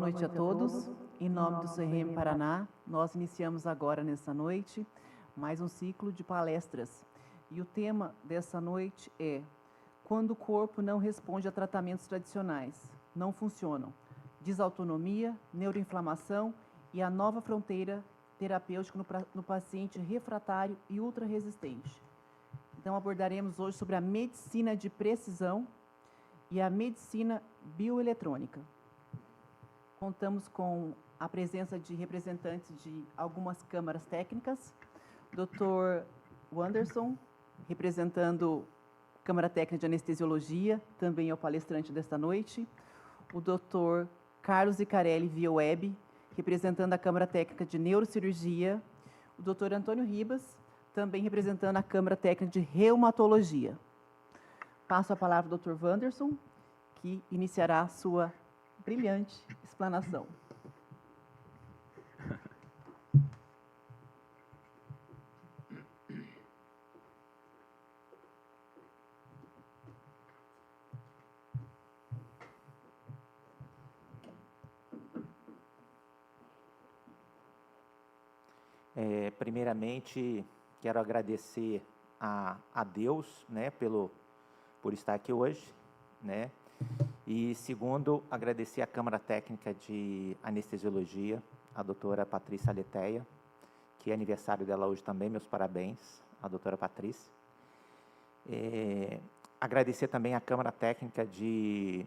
Boa noite a todos. Em nome do CRM Paraná, nós iniciamos agora, nessa noite, mais um ciclo de palestras. E o tema dessa noite é: quando o corpo não responde a tratamentos tradicionais, não funcionam. Desautonomia, neuroinflamação e a nova fronteira terapêutica no paciente refratário e ultrarresistente. Então, abordaremos hoje sobre a medicina de precisão e a medicina bioeletrônica. Contamos com a presença de representantes de algumas câmaras técnicas. Dr. Wanderson, representando a Câmara Técnica de Anestesiologia, também é o palestrante desta noite. O Dr. Carlos Icarelli, via web, representando a Câmara Técnica de Neurocirurgia. O Dr. Antônio Ribas, também representando a Câmara Técnica de Reumatologia. Passo a palavra ao Dr. Wanderson, que iniciará a sua brilhante explanação. Primeiramente, quero agradecer a Deus, né, por estar aqui hoje, né? E segundo, agradecer à Câmara Técnica de Anestesiologia, a doutora Patrícia Aletheia, que é aniversário dela hoje também, meus parabéns, a doutora Patrícia. Agradecer também à Câmara Técnica de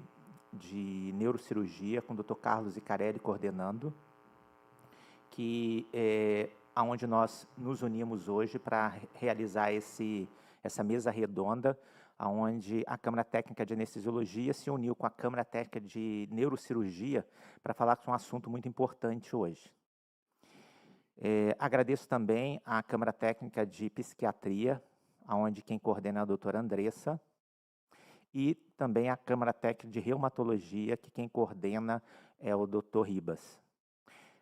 Neurocirurgia, com o Dr. Carlos Icarelli coordenando, que é onde nós nos unimos hoje para realizar essa mesa redonda, onde a Câmara Técnica de Anestesiologia se uniu com a Câmara Técnica de Neurocirurgia para falar sobre um assunto muito importante hoje. Agradeço também à Câmara Técnica de Psiquiatria, onde quem coordena é a doutora Andressa, e também a Câmara Técnica de Reumatologia, que quem coordena é o Dr. Ribas.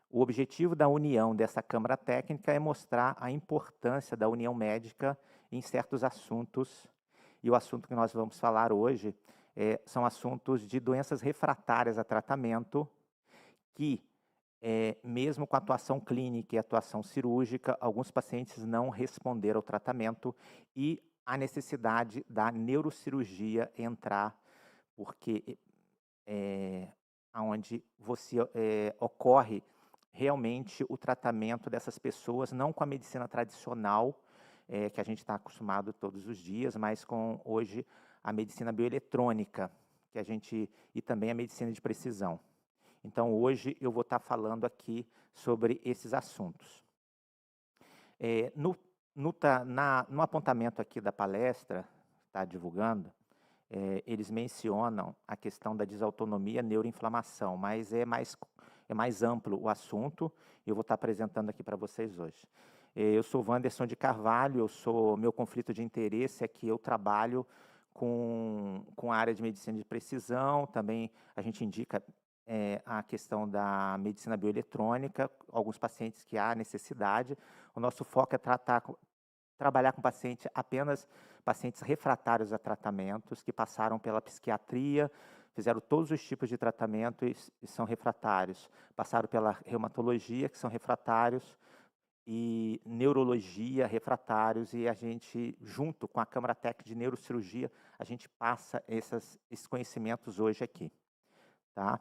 O objetivo da união dessa Câmara Técnica é mostrar a importância da união médica em certos assuntos. E o assunto que nós vamos falar hoje são assuntos de doenças refratárias a tratamento, que, mesmo com a atuação clínica e atuação cirúrgica, alguns pacientes não responderam ao tratamento e a necessidade da neurocirurgia entrar, porque onde ocorre realmente o tratamento dessas pessoas, não com a medicina tradicional, que a gente está acostumado todos os dias, mas com, hoje, a medicina bioeletrônica, e também a medicina de precisão. Então, hoje, eu vou estar falando aqui sobre esses assuntos. No apontamento aqui da palestra, está divulgando, eles mencionam a questão da desautonomia, neuroinflamação, mas é mais amplo o assunto, e eu vou estar apresentando aqui para vocês hoje. Eu sou Wanderson de Carvalho, meu conflito de interesse é que eu trabalho com a área de medicina de precisão, também a gente indica a questão da medicina bioeletrônica, alguns pacientes que há necessidade. O nosso foco é trabalhar com apenas pacientes refratários a tratamentos, que passaram pela psiquiatria, fizeram todos os tipos de tratamento e são refratários. Passaram pela reumatologia, que são refratários, e neurologia, refratários, e a gente, junto com a Câmara Técnica de Neurocirurgia, a gente passa esses conhecimentos hoje aqui. Tá?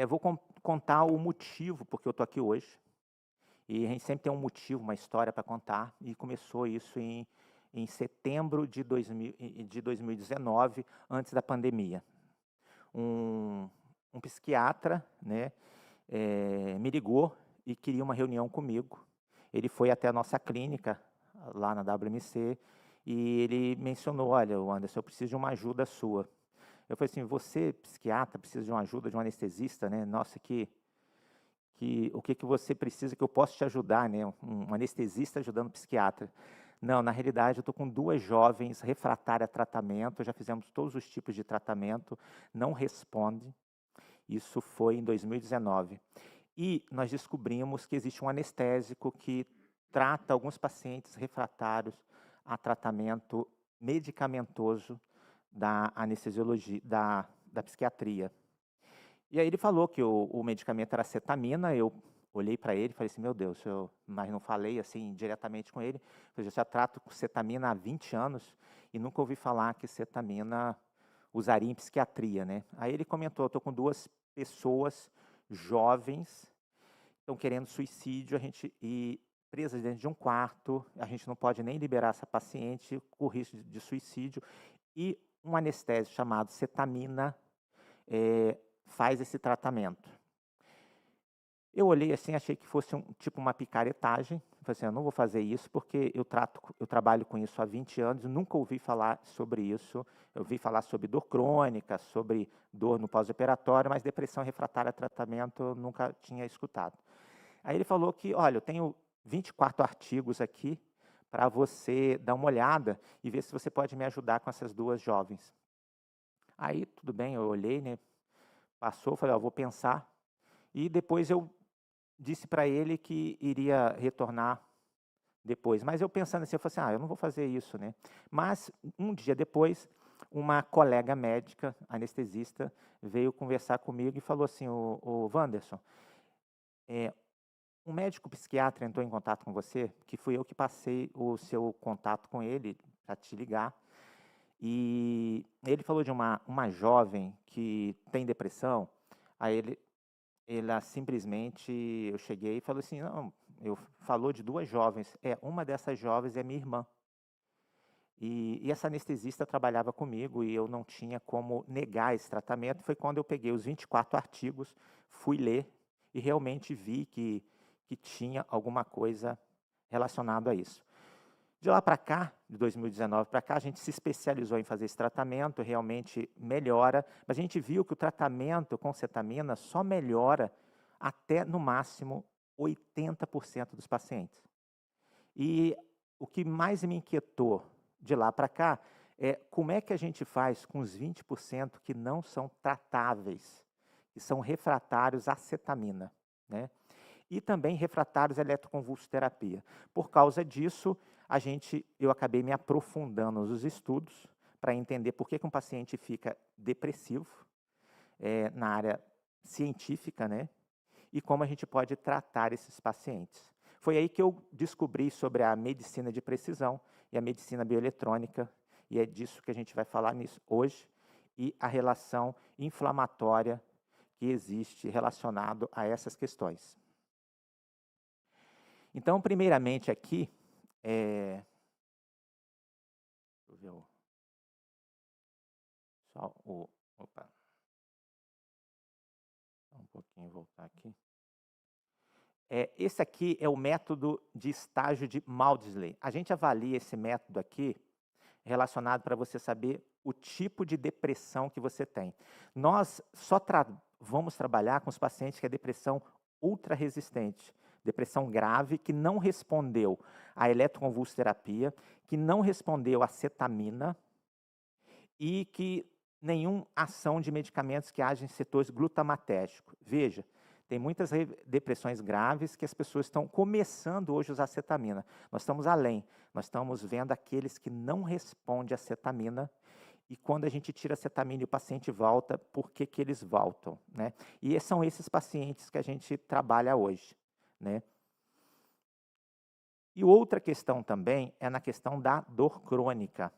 Vou contar o motivo porque eu estou aqui hoje. E a gente sempre tem um motivo, uma história para contar, e começou isso em setembro de 2019, antes da pandemia. Um psiquiatra, né, me ligou e queria uma reunião comigo. Ele foi até a nossa clínica, lá na WMC, e ele mencionou: olha, Anderson, eu preciso de uma ajuda sua. Eu falei assim: você, psiquiatra, precisa de uma ajuda de um anestesista, né? Nossa, o que você precisa que eu possa te ajudar, né? Um anestesista ajudando um psiquiatra. Não, na realidade, eu estou com 2 jovens refratárias a tratamento, já fizemos todos os tipos de tratamento, não responde. Isso foi em 2019. E nós descobrimos que existe um anestésico que trata alguns pacientes refratários a tratamento medicamentoso da anestesiologia, da psiquiatria. E aí ele falou que o medicamento era cetamina. Eu olhei para ele e falei assim, meu Deus, mas não falei assim diretamente com ele. Eu já trato com cetamina há 20 anos e nunca ouvi falar que cetamina usaria em psiquiatria, né? Aí ele comentou, estou com 2 pessoas jovens, estão querendo suicídio, e presas dentro de um quarto, a gente não pode nem liberar essa paciente com risco de suicídio, e um anestésico chamado cetamina faz esse tratamento. Eu olhei assim, achei que fosse tipo uma picaretagem. Falei assim, eu não vou fazer isso porque eu trabalho com isso há 20 anos, nunca ouvi falar sobre isso. Eu ouvi falar sobre dor crônica, sobre dor no pós-operatório, mas depressão refratária a tratamento eu nunca tinha escutado. Aí ele falou que, olha, eu tenho 24 artigos aqui para você dar uma olhada e ver se você pode me ajudar com essas 2 jovens. Aí, tudo bem, eu olhei, né? Passou, falei, ó, vou pensar. E depois eu disse para ele que iria retornar depois. Mas eu pensando assim, eu falei assim, eu não vou fazer isso, né? Mas um dia depois, uma colega médica, anestesista, veio conversar comigo e falou assim, o Wanderson, um médico psiquiatra entrou em contato com você, que fui eu que passei o seu contato com ele para te ligar. E ele falou de uma jovem que tem depressão. Aí ela simplesmente, eu cheguei e falei assim, não, falou de 2 jovens. Uma dessas jovens é minha irmã. E essa anestesista trabalhava comigo e eu não tinha como negar esse tratamento. Foi quando eu peguei os 24 artigos, fui ler e realmente vi que tinha alguma coisa relacionada a isso. De lá para cá, de 2019 para cá, a gente se especializou em fazer esse tratamento, realmente melhora, mas a gente viu que o tratamento com cetamina só melhora até, no máximo, 80% dos pacientes. E o que mais me inquietou de lá para cá é como é que a gente faz com os 20% que não são tratáveis, que são refratários à cetamina, né? E também refratários à eletroconvulsoterapia. Por causa disso, eu acabei me aprofundando nos estudos para entender por que um paciente fica depressivo, na área científica, né? E como a gente pode tratar esses pacientes. Foi aí que eu descobri sobre a medicina de precisão e a medicina bioeletrônica, e é disso que a gente vai falar hoje, e a relação inflamatória que existe relacionado a essas questões. Então, primeiramente aqui, deixa eu ver opa, só um pouquinho, voltar aqui. Esse aqui é o método de estágio de Maudsley. A gente avalia esse método aqui relacionado para você saber o tipo de depressão que você tem. Nós só vamos trabalhar com os pacientes que é depressão ultra resistente, depressão grave, que não respondeu à eletroconvulsoterapia, que não respondeu à cetamina e que nenhuma ação de medicamentos que agem em setores glutamatérgicos. Veja, tem muitas depressões graves que as pessoas estão começando hoje a usar cetamina. Nós estamos além, nós estamos vendo aqueles que não respondem à cetamina, e quando a gente tira a cetamina e o paciente volta, por que eles voltam, né? E são esses pacientes que a gente trabalha hoje, né? E outra questão também é na questão da dor crônica.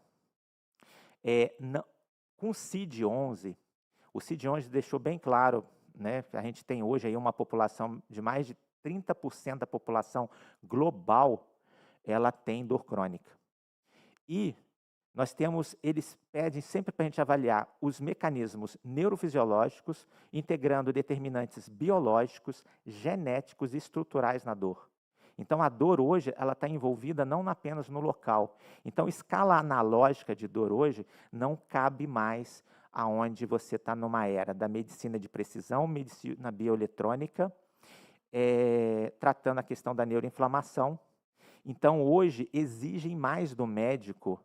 Com o CID-11, o CID-11 deixou bem claro, né, que a gente tem hoje aí uma população de mais de 30% da população global, ela tem dor crônica. E eles pedem sempre para a gente avaliar os mecanismos neurofisiológicos, integrando determinantes biológicos, genéticos e estruturais na dor. Então, a dor hoje, ela está envolvida não apenas no local. Então, escala analógica de dor hoje não cabe mais aonde você está numa era da medicina de precisão, medicina bioeletrônica, tratando a questão da neuroinflamação. Então, hoje, exigem mais do médico.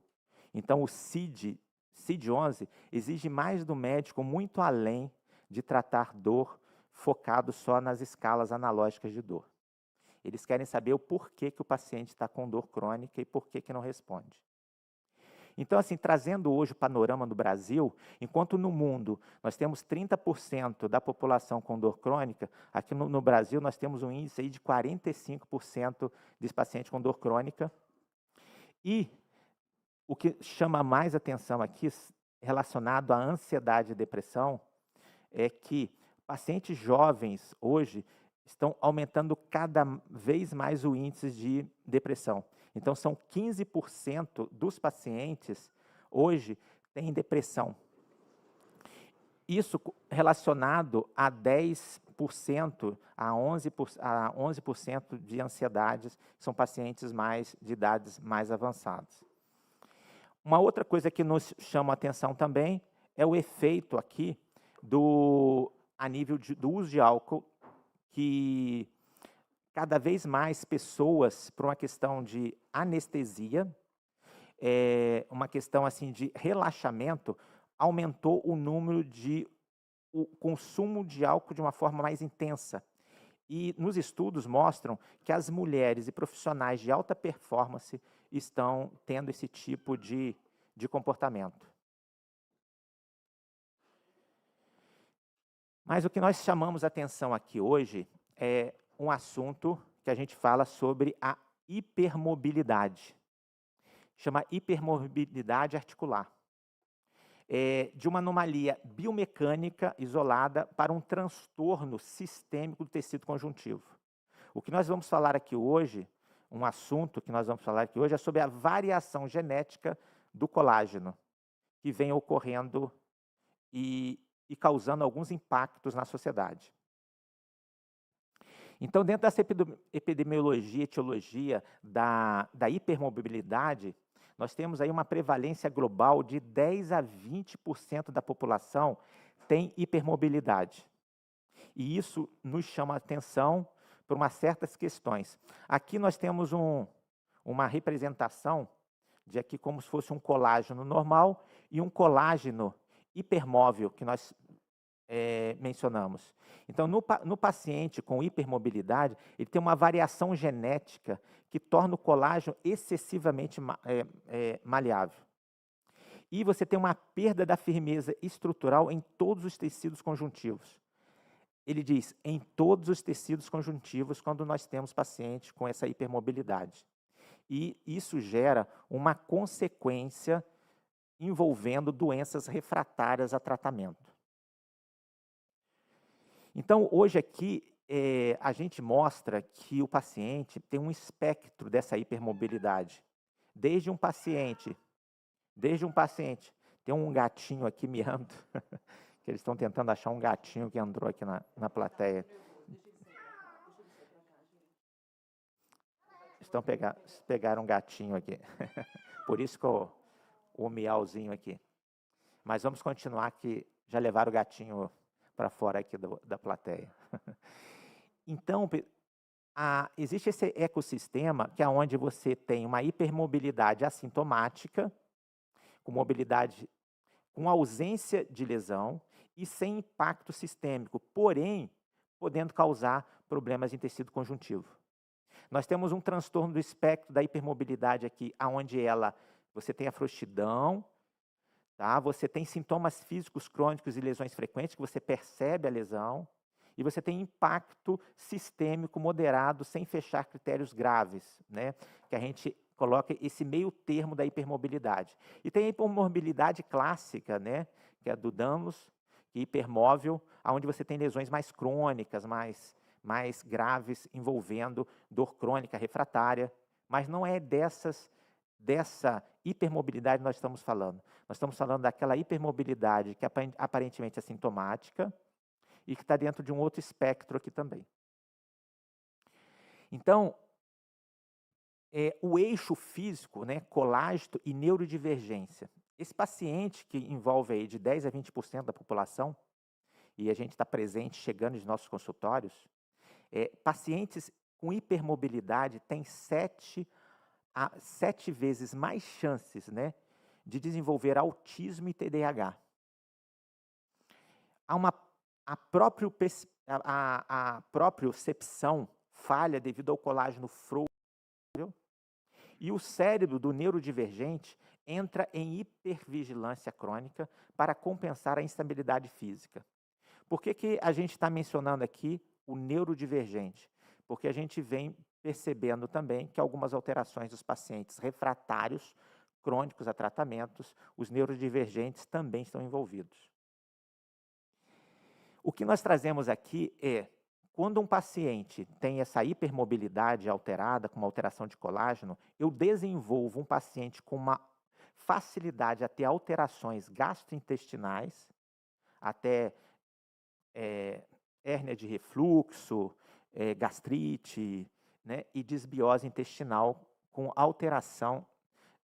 Então, o CID-11 exige mais do médico, muito além de tratar dor focado só nas escalas analógicas de dor. Eles querem saber o porquê que o paciente está com dor crônica e por que não responde. Então, assim, trazendo hoje o panorama do Brasil, enquanto no mundo nós temos 30% da população com dor crônica, aqui no Brasil nós temos um índice aí de 45% de pacientes com dor crônica. E o que chama mais atenção aqui, relacionado à ansiedade e depressão, é que pacientes jovens hoje estão aumentando cada vez mais o índice de depressão. Então, são 15% dos pacientes hoje têm depressão. Isso relacionado a 10%, a 11% de ansiedades, são pacientes de idades mais avançadas. Uma outra coisa que nos chama a atenção também é o efeito aqui a nível do uso de álcool, que cada vez mais pessoas, por uma questão de anestesia, uma questão assim de relaxamento, aumentou o número o consumo de álcool de uma forma mais intensa. E nos estudos mostram que as mulheres e profissionais de alta performance estão tendo esse tipo de comportamento. Mas o que nós chamamos a atenção aqui hoje é um assunto que a gente fala sobre a hipermobilidade. Chama hipermobilidade articular. De uma anomalia biomecânica isolada para um transtorno sistêmico do tecido conjuntivo. O que nós vamos falar aqui hoje, um assunto que nós vamos falar aqui hoje é sobre a variação genética do colágeno, que vem ocorrendo e causando alguns impactos na sociedade. Então, dentro dessa epidemiologia, etiologia da hipermobilidade, nós temos aí uma prevalência global de 10 a 20% da população tem hipermobilidade. E isso nos chama a atenção por umas certas questões. Aqui nós temos uma representação de aqui como se fosse um colágeno normal e um colágeno hipermóvel que nós mencionamos. Então, no paciente com hipermobilidade, ele tem uma variação genética que torna o colágeno excessivamente maleável. E você tem uma perda da firmeza estrutural em todos os tecidos conjuntivos. Ele diz, em todos os tecidos conjuntivos, quando nós temos pacientes com essa hipermobilidade. E isso gera uma consequência envolvendo doenças refratárias a tratamento. Então, hoje aqui, a gente mostra que o paciente tem um espectro dessa hipermobilidade. Desde um paciente, tem um gatinho aqui miando, que eles estão tentando achar um gatinho que entrou aqui na plateia. Pegaram um gatinho aqui, por isso que o miauzinho aqui. Mas vamos continuar que já levaram o gatinho para fora aqui da plateia. Então, existe esse ecossistema que é onde você tem uma hipermobilidade assintomática, com mobilidade com ausência de lesão e sem impacto sistêmico, porém, podendo causar problemas em tecido conjuntivo. Nós temos um transtorno do espectro da hipermobilidade aqui, onde você tem a frouxidão, tá? Você tem sintomas físicos crônicos e lesões frequentes, que você percebe a lesão, e você tem impacto sistêmico moderado, sem fechar critérios graves, né? Que a gente coloca esse meio termo da hipermobilidade. E tem a hipermobilidade clássica, né? Que é a do Danlos, hipermóvel, onde você tem lesões mais crônicas, mais graves, envolvendo dor crônica refratária, mas não é dessa hipermobilidade que nós estamos falando. Nós estamos falando daquela hipermobilidade que aparentemente é sintomática e que está dentro de um outro espectro aqui também. Então, o eixo físico, né, colágeno e neurodivergência. Esse paciente que envolve aí de 10 a 20% da população, e a gente está presente, chegando nos nossos consultórios, pacientes com hipermobilidade têm 7 vezes mais chances, né, de desenvolver autismo e TDAH. A propriocepção falha devido ao colágeno frouxo E o cérebro do neurodivergente entra em hipervigilância crônica para compensar a instabilidade física. Por que a gente está mencionando aqui o neurodivergente? Porque a gente vem percebendo também que algumas alterações dos pacientes refratários, crônicos a tratamentos, os neurodivergentes também estão envolvidos. O que nós trazemos aqui é, quando um paciente tem essa hipermobilidade alterada, com uma alteração de colágeno, eu desenvolvo um paciente com uma facilidade a ter alterações gastrointestinais, até hérnia de refluxo, gastrite, né, e desbiose intestinal com alteração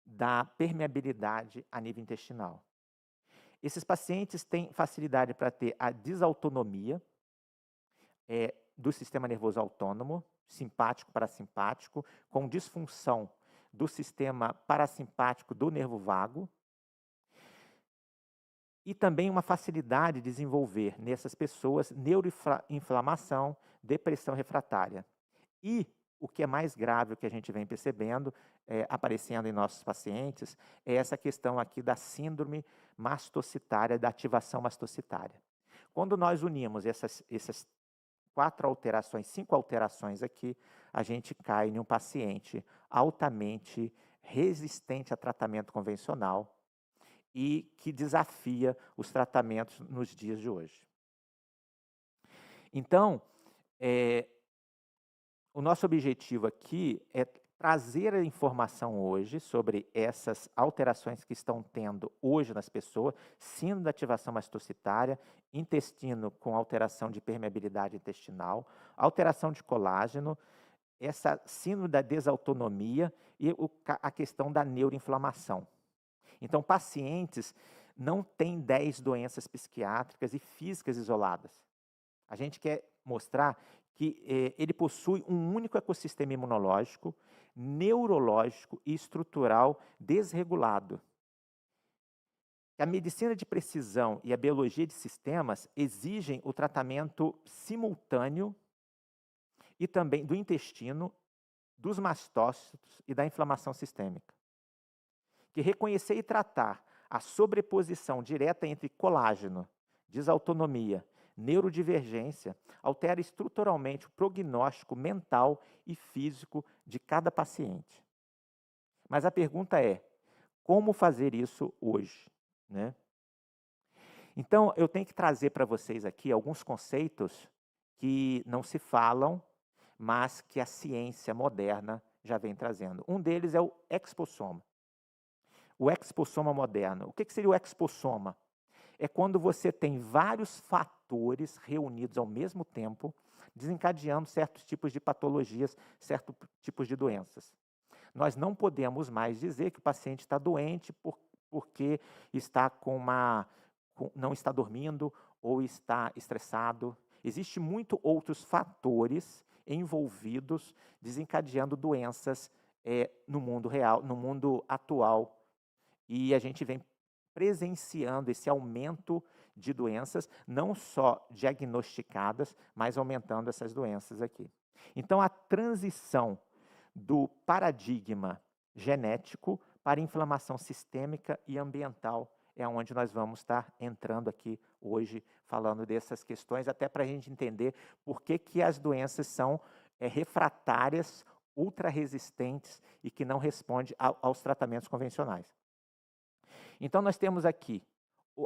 da permeabilidade a nível intestinal. Esses pacientes têm facilidade para ter a desautonomia do sistema nervoso autônomo, simpático, parasimpático, com disfunção do sistema parasimpático do nervo vago, e também uma facilidade de desenvolver nessas pessoas neuroinflamação, depressão refratária. E o que é mais grave, o que a gente vem percebendo, aparecendo em nossos pacientes, é essa questão aqui da síndrome mastocitária, da ativação mastocitária. Quando nós unimos essas 5 alterações aqui, a gente cai em um paciente altamente resistente a tratamento convencional e que desafia os tratamentos nos dias de hoje. Então, o nosso objetivo aqui é trazer a informação hoje sobre essas alterações que estão tendo hoje nas pessoas, síndrome da ativação mastocitária, intestino com alteração de permeabilidade intestinal, alteração de colágeno, essa síndrome da desautonomia e a questão da neuroinflamação. Então, pacientes não têm 10 doenças psiquiátricas e físicas isoladas. A gente quer mostrar que ele possui um único ecossistema imunológico, neurológico e estrutural desregulado. A medicina de precisão e a biologia de sistemas exigem o tratamento simultâneo e também do intestino, dos mastócitos e da inflamação sistêmica. Que reconhecer e tratar a sobreposição direta entre colágeno, desautonomia, neurodivergência, altera estruturalmente o prognóstico mental e físico de cada paciente. Mas a pergunta é, como fazer isso hoje, né? Então, eu tenho que trazer para vocês aqui alguns conceitos que não se falam, mas que a ciência moderna já vem trazendo. Um deles é o expossoma. O expossoma moderno. O que seria o expossoma? É quando você tem vários fatores reunidos ao mesmo tempo, desencadeando certos tipos de patologias, certos tipos de doenças. Nós não podemos mais dizer que o paciente está doente porque está não está dormindo ou está estressado. Existem muitos outros fatores envolvidos, desencadeando doenças no mundo real, no mundo atual. E a gente vem presenciando esse aumento de doenças, não só diagnosticadas, mas aumentando essas doenças aqui. Então, a transição do paradigma genético para inflamação sistêmica e ambiental é onde nós vamos estar entrando aqui hoje, falando dessas questões, até para a gente entender por que as doenças são refratárias, ultra resistentes e que não respondem aos tratamentos convencionais. Então, nós temos aqui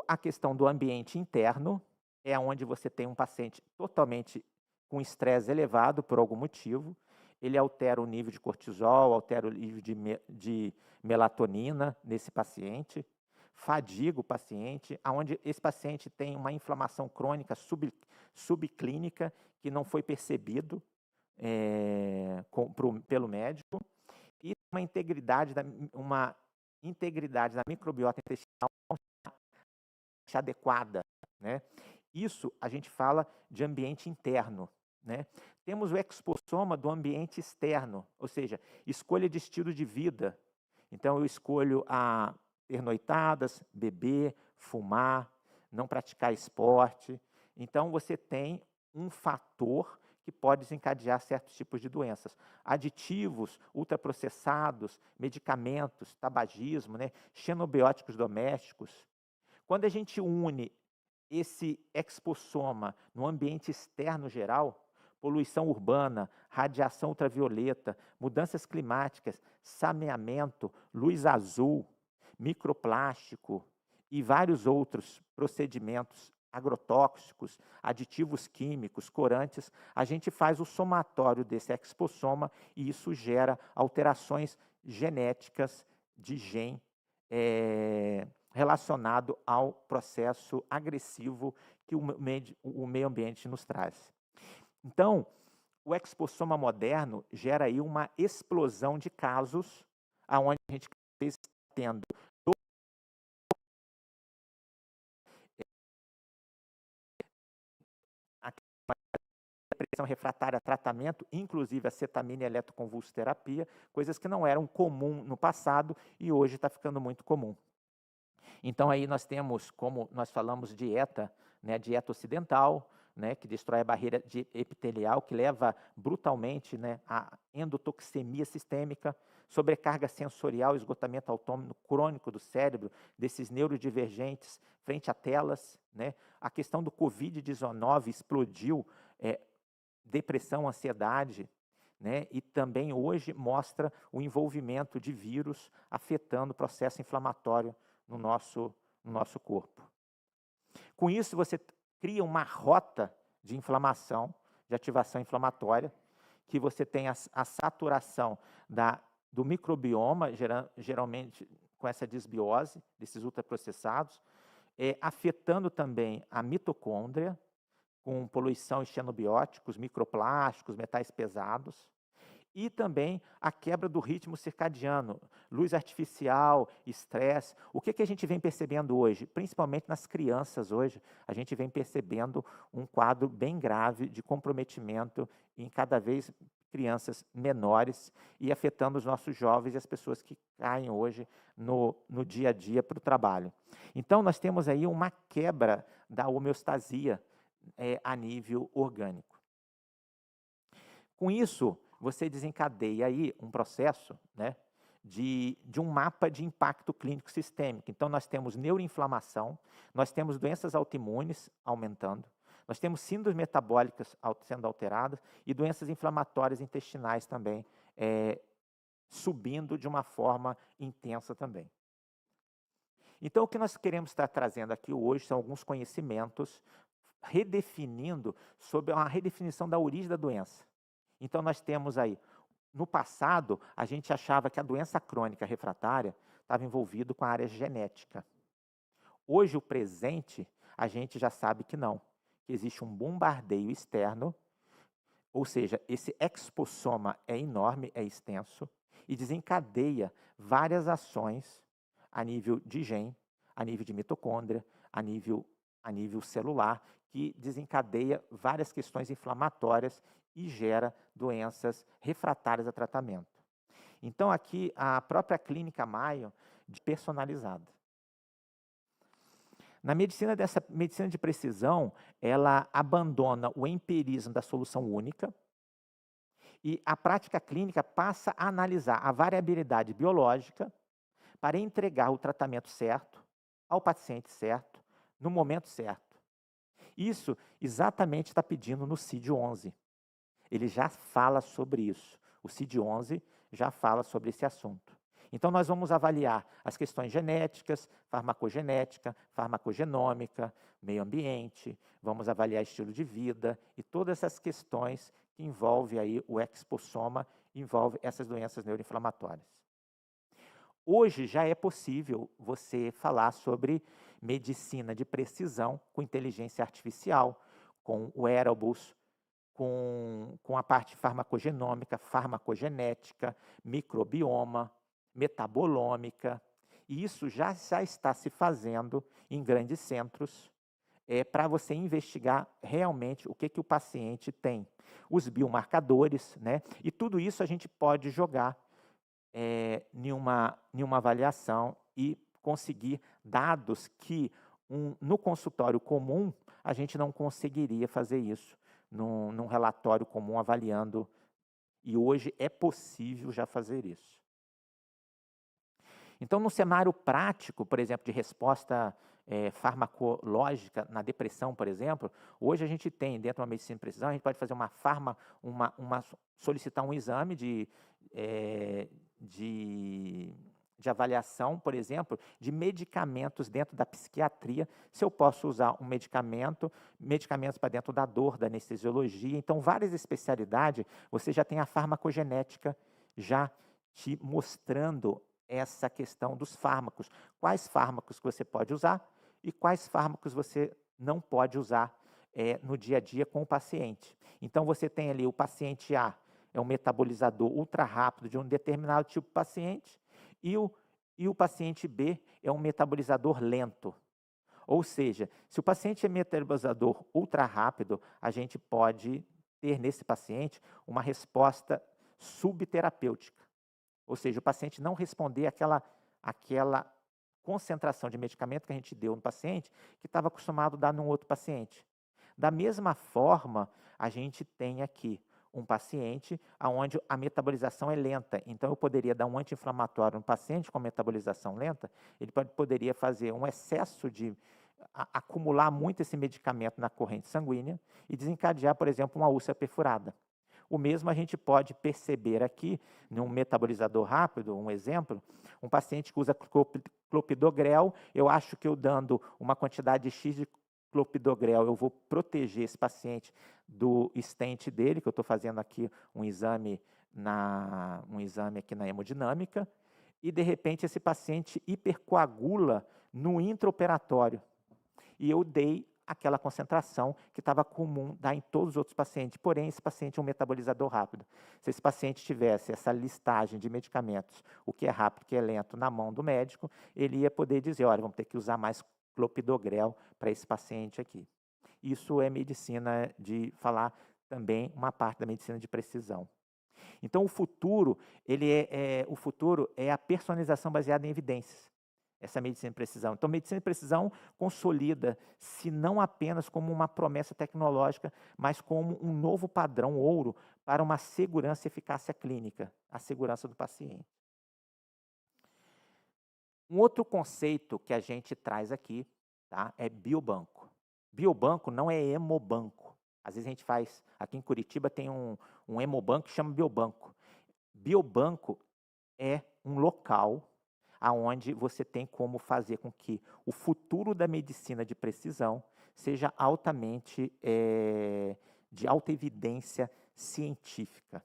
a questão do ambiente interno, é onde você tem um paciente totalmente com estresse elevado por algum motivo, ele altera o nível de cortisol, altera o nível de melatonina nesse paciente, fadiga o paciente, onde esse paciente tem uma inflamação crônica subclínica que não foi percebido pelo médico, e uma integridade da microbiota intestinal adequada, né? Isso a gente fala de ambiente interno, né? Temos o expossoma do ambiente externo, ou seja, escolha de estilo de vida. Então, eu escolho ter noitadas, beber, fumar, não praticar esporte. Então, você tem um fator que pode desencadear certos tipos de doenças. Aditivos, ultraprocessados, medicamentos, tabagismo, né, xenobióticos domésticos. Quando a gente une esse expossoma no ambiente externo geral, poluição urbana, radiação ultravioleta, mudanças climáticas, saneamento, luz azul, microplástico e vários outros procedimentos agrotóxicos, aditivos químicos, corantes, a gente faz o somatório desse expossoma e isso gera alterações genéticas de gene relacionado ao processo agressivo que o meio ambiente nos traz. Então, o expossoma moderno gera aí uma explosão de casos aonde a gente está tendo depressão refratária a tratamento, inclusive acetamina e eletroconvulsoterapia, coisas que não eram comum no passado e hoje está ficando muito comum. Então aí nós temos, como nós falamos, dieta, né, dieta ocidental, né, que destrói a barreira epitelial, que leva brutalmente, né, à endotoxemia sistêmica, sobrecarga sensorial, esgotamento autônomo crônico do cérebro, desses neurodivergentes frente a telas, né? A questão do Covid-19 explodiu, depressão, ansiedade, né? E também hoje mostra o envolvimento de vírus afetando o processo inflamatório no nosso corpo. Com isso, você cria uma rota de inflamação, de ativação inflamatória, que você tem a saturação do microbioma, geralmente com essa desbiose, desses ultraprocessados, afetando também a mitocôndria, com poluição e xenobióticos, microplásticos, metais pesados, e também a quebra do ritmo circadiano, luz artificial, estresse. O que a gente vem percebendo hoje? Principalmente nas crianças hoje, a gente vem percebendo um quadro bem grave de comprometimento em cada vez crianças menores e afetando os nossos jovens e as pessoas que caem hoje no dia a dia para o trabalho. Então, nós temos aí uma quebra da homeostasia a nível orgânico. Com isso, você desencadeia aí um processo, né, de um mapa de impacto clínico sistêmico. Então, nós temos neuroinflamação, nós temos doenças autoimunes aumentando, nós temos síndromes metabólicas sendo alteradas e doenças inflamatórias intestinais também subindo de uma forma intensa também. Então, o que nós queremos estar trazendo aqui hoje são alguns conhecimentos redefinindo sobre uma redefinição da origem da doença. Então, nós temos aí, no passado, a gente achava que a doença crônica refratária estava envolvida com a área genética. Hoje, o presente, a gente já sabe que não, que existe um bombardeio externo, ou seja, esse expossoma é enorme, é extenso, e desencadeia várias ações a nível de gene, a nível de mitocôndria, a nível celular, que desencadeia várias questões inflamatórias e gera doenças refratárias a tratamento. Então, aqui, a própria clínica Mayo, personalizada. Na medicina de precisão, ela abandona o empirismo da solução única e a prática clínica passa a analisar a variabilidade biológica para entregar o tratamento certo ao paciente certo, no momento certo. Isso exatamente está pedindo no CID-11. Ele já fala sobre isso. O CID-11 já fala sobre esse assunto. Então, nós vamos avaliar as questões genéticas, farmacogenética, farmacogenômica, meio ambiente, vamos avaliar estilo de vida e todas essas questões que envolvem aí o expossoma, envolve essas doenças neuroinflamatórias. Hoje já é possível você falar sobre medicina de precisão com inteligência artificial, com wearables, com a parte farmacogenômica, farmacogenética, microbioma, metabolômica. E isso já está se fazendo em grandes centros para você investigar realmente o que o paciente tem. Os biomarcadores, né? E tudo isso a gente pode jogar em uma avaliação e conseguir dados que no consultório comum a gente não conseguiria fazer isso num relatório comum avaliando, e hoje é possível já fazer isso. Então, no cenário prático, por exemplo, de resposta farmacológica na depressão, por exemplo, hoje a gente tem, dentro de uma medicina de precisão, a gente pode fazer solicitar um exame de avaliação, por exemplo, de medicamentos dentro da psiquiatria, se eu posso usar medicamentos para dentro da dor, da anestesiologia. Então, várias especialidades, você já tem a farmacogenética já te mostrando essa questão dos fármacos. Quais fármacos que você pode usar e quais fármacos você não pode usar no dia a dia com o paciente. Então, você tem ali o paciente A, é um metabolizador ultra rápido de um determinado tipo de paciente, e o paciente B é um metabolizador lento. Ou seja, se o paciente é metabolizador ultra rápido, a gente pode ter nesse paciente uma resposta subterapêutica. Ou seja, o paciente não responder àquela concentração de medicamento que a gente deu no paciente, que estava acostumado a dar num outro paciente. Da mesma forma, a gente tem aqui um paciente onde a metabolização é lenta. Então, eu poderia dar um anti-inflamatório no paciente com metabolização lenta, ele poderia fazer um excesso de acumular muito esse medicamento na corrente sanguínea e desencadear, por exemplo, uma úlcera perfurada. O mesmo a gente pode perceber aqui, num metabolizador rápido, um exemplo, um paciente que usa clopidogrel, eu acho que eu dando uma quantidade X de clopidogrel, eu vou proteger esse paciente do stent dele, que eu estou fazendo aqui um exame aqui na hemodinâmica, e de repente esse paciente hipercoagula no intraoperatório. E eu dei aquela concentração que estava comum dar em todos os outros pacientes, porém esse paciente é um metabolizador rápido. Se esse paciente tivesse essa listagem de medicamentos, o que é rápido, o que é lento, na mão do médico, ele ia poder dizer, olha, vamos ter que usar mais clopidogrel para esse paciente aqui. Isso é medicina de falar também uma parte da medicina de precisão. Então o futuro é a personalização baseada em evidências. Essa medicina de precisão. Então, medicina de precisão consolida-se não apenas como uma promessa tecnológica, mas como um novo padrão ouro para uma segurança e eficácia clínica, a segurança do paciente. Um outro conceito que a gente traz aqui, tá, é biobanco. Biobanco não é hemobanco. Às vezes a gente faz, aqui em Curitiba tem um hemobanco que chama biobanco. Biobanco é um local aonde você tem como fazer com que o futuro da medicina de precisão seja altamente de alta evidência científica.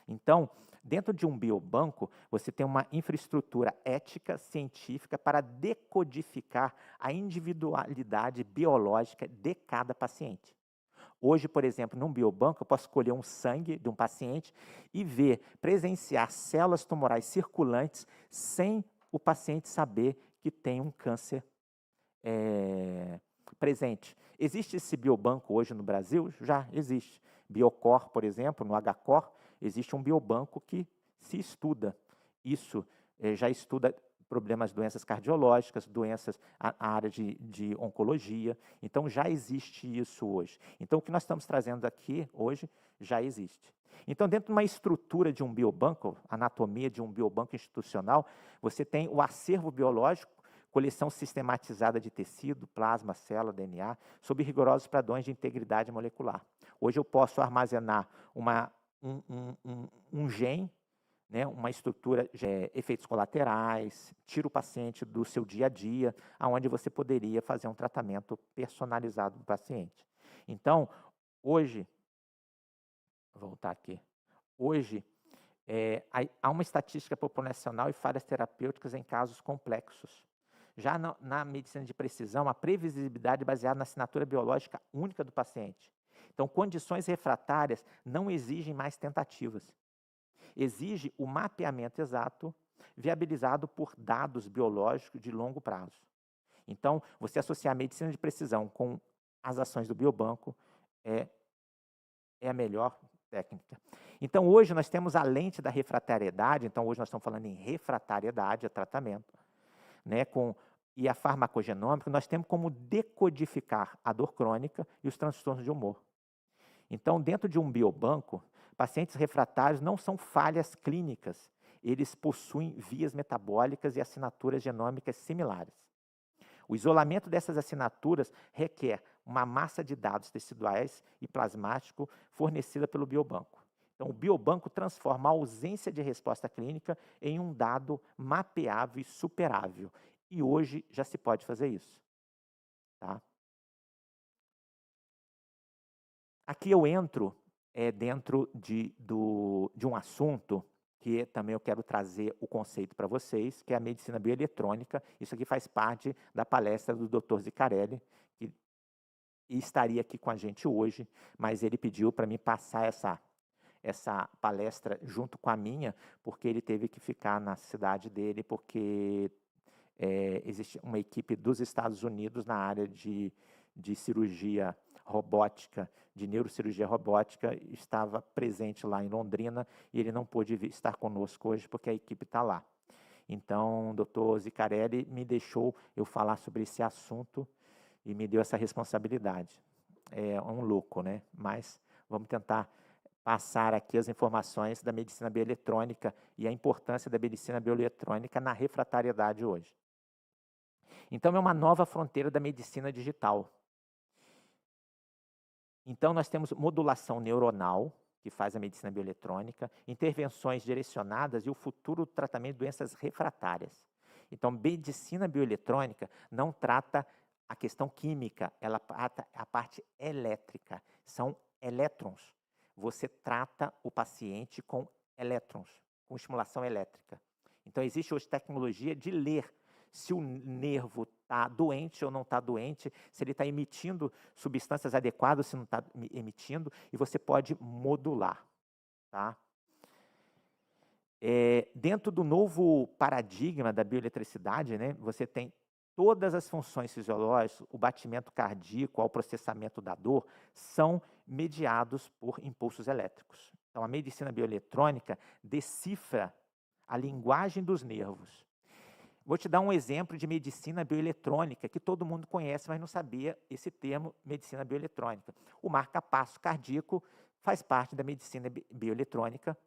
Então, dentro de um biobanco, você tem uma infraestrutura ética, científica, para decodificar a individualidade biológica de cada paciente. Hoje, por exemplo, num biobanco, eu posso escolher um sangue de um paciente e presenciar células tumorais circulantes sem o paciente saber que tem um câncer presente. Existe esse biobanco hoje no Brasil? Já existe. Biocor, por exemplo, no HCOR, existe um biobanco que se estuda. Isso já estuda problemas, doenças cardiológicas, doenças, a área de oncologia. Então, já existe isso hoje. Então, o que nós estamos trazendo aqui hoje já existe. Então, dentro de uma estrutura de um biobanco, anatomia de um biobanco institucional, você tem o acervo biológico, coleção sistematizada de tecido, plasma, célula, DNA, sob rigorosos padrões de integridade molecular. Hoje eu posso armazenar um gene, né, uma estrutura de efeitos colaterais, tira o paciente do seu dia a dia, onde você poderia fazer um tratamento personalizado do paciente. Então, hoje, vou voltar aqui, hoje há uma estatística populacional e falhas terapêuticas em casos complexos. Já na medicina de precisão, a previsibilidade baseada na assinatura biológica única do paciente. Então, condições refratárias não exigem mais tentativas. Exige o mapeamento exato, viabilizado por dados biológicos de longo prazo. Então, você associar a medicina de precisão com as ações do biobanco é a melhor técnica. Então, hoje nós temos a lente da refratariedade, então hoje nós estamos falando em refratariedade, a tratamento, né, e a farmacogenômica, nós temos como decodificar a dor crônica e os transtornos de humor. Então, dentro de um biobanco, pacientes refratários não são falhas clínicas, eles possuem vias metabólicas e assinaturas genômicas similares. O isolamento dessas assinaturas requer uma massa de dados teciduais e plasmático fornecida pelo biobanco. Então, o biobanco transforma a ausência de resposta clínica em um dado mapeável e superável. E hoje já se pode fazer isso. Tá? Aqui eu entro dentro de um assunto que também eu quero trazer o conceito para vocês, que é a medicina bioeletrônica. Isso aqui faz parte da palestra do Dr. Zicarelli, que estaria aqui com a gente hoje, mas ele pediu para mim passar essa palestra junto com a minha, porque ele teve que ficar na cidade dele, porque existe uma equipe dos Estados Unidos na área de cirurgia robótica, de neurocirurgia robótica, estava presente lá em Londrina e ele não pôde estar conosco hoje porque a equipe está lá. Então, o doutor Zicarelli me deixou eu falar sobre esse assunto e me deu essa responsabilidade. É um louco, né? Mas vamos tentar passar aqui as informações da medicina bioeletrônica e a importância da medicina bioeletrônica na refratariedade hoje. Então, é uma nova fronteira da medicina digital. Então, nós temos modulação neuronal, que faz a medicina bioeletrônica, intervenções direcionadas e o futuro tratamento de doenças refratárias. Então, medicina bioeletrônica não trata a questão química, ela trata a parte elétrica, são elétrons. Você trata o paciente com elétrons, com estimulação elétrica. Então, existe hoje tecnologia de ler se o nervo está doente ou não está doente, se ele está emitindo substâncias adequadas, se não está emitindo, e você pode modular. Tá? Dentro do novo paradigma da bioeletricidade, né, você tem todas as funções fisiológicas, o batimento cardíaco, o processamento da dor, são mediados por impulsos elétricos. Então, a medicina bioeletrônica decifra a linguagem dos nervos. Vou te dar um exemplo de medicina bioeletrônica, que todo mundo conhece, mas não sabia esse termo, medicina bioeletrônica. O marca-passo cardíaco faz parte da medicina bioeletrônica.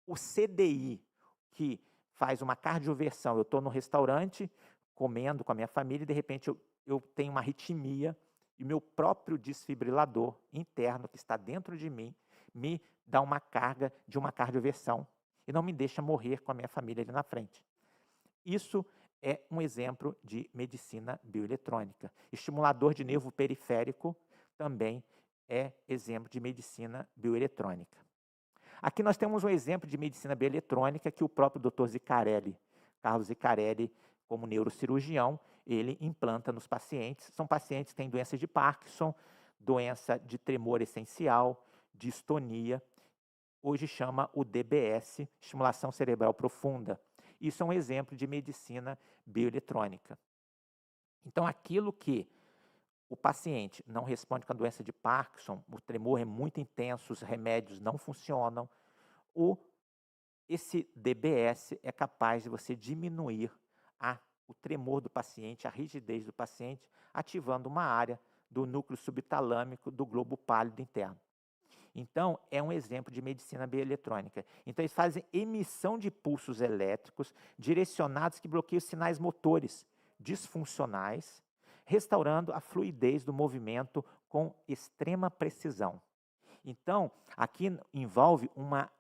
O CDI, que faz uma cardioversão, eu estou no restaurante, comendo com a minha família, e de repente eu tenho uma arritmia, e meu próprio desfibrilador interno, que está dentro de mim, me dá uma carga de uma cardioversão, e não me deixa morrer com a minha família ali na frente. Isso é um exemplo de medicina bioeletrônica. Estimulador de nervo periférico também é exemplo de medicina bioeletrônica. Aqui nós temos um exemplo de medicina bioeletrônica que o próprio Dr. Zicarelli, Carlos Zicarelli, como neurocirurgião, ele implanta nos pacientes. São pacientes que têm doença de Parkinson, doença de tremor essencial, distonia, hoje chama o DBS, estimulação cerebral profunda. Isso é um exemplo de medicina bioeletrônica. Então, aquilo que o paciente não responde com a doença de Parkinson, o tremor é muito intenso, os remédios não funcionam, esse DBS é capaz de você diminuir o tremor do paciente, a rigidez do paciente, ativando uma área do núcleo subtalâmico do globo pálido interno. Então, é um exemplo de medicina bioeletrônica. Então, eles fazem emissão de pulsos elétricos direcionados que bloqueiam os sinais motores disfuncionais, restaurando a fluidez do movimento com extrema precisão. Então, aqui envolve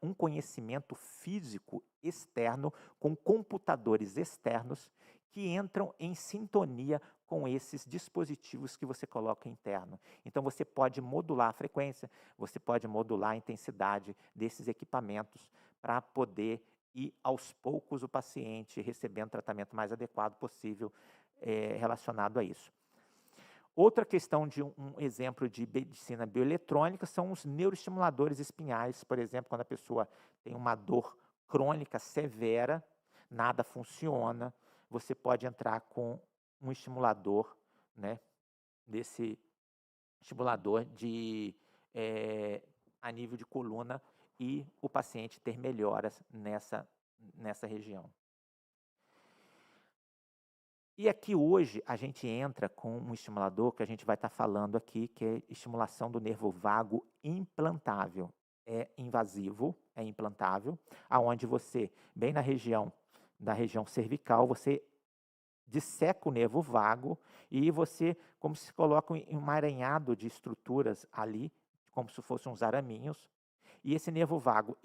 um conhecimento físico externo com computadores externos que entram em sintonia com esses dispositivos que você coloca interno. Então, você pode modular a frequência, você pode modular a intensidade desses equipamentos para poder ir aos poucos o paciente recebendo o tratamento mais adequado possível relacionado a isso. Outra questão de um exemplo de medicina bioeletrônica são os neuroestimuladores espinhais, por exemplo, quando a pessoa tem uma dor crônica severa, nada funciona, você pode entrar com um estimulador, né, desse estimulador a nível de coluna e o paciente ter melhoras nessa região. E aqui hoje a gente entra com um estimulador que a gente vai estar falando aqui, que é estimulação do nervo vago implantável. É invasivo, é implantável, aonde você, bem na região cervical, você disseca o nervo vago e você, como se coloca um emaranhado de estruturas ali, como se fossem uns araminhos. E esse nervo vago,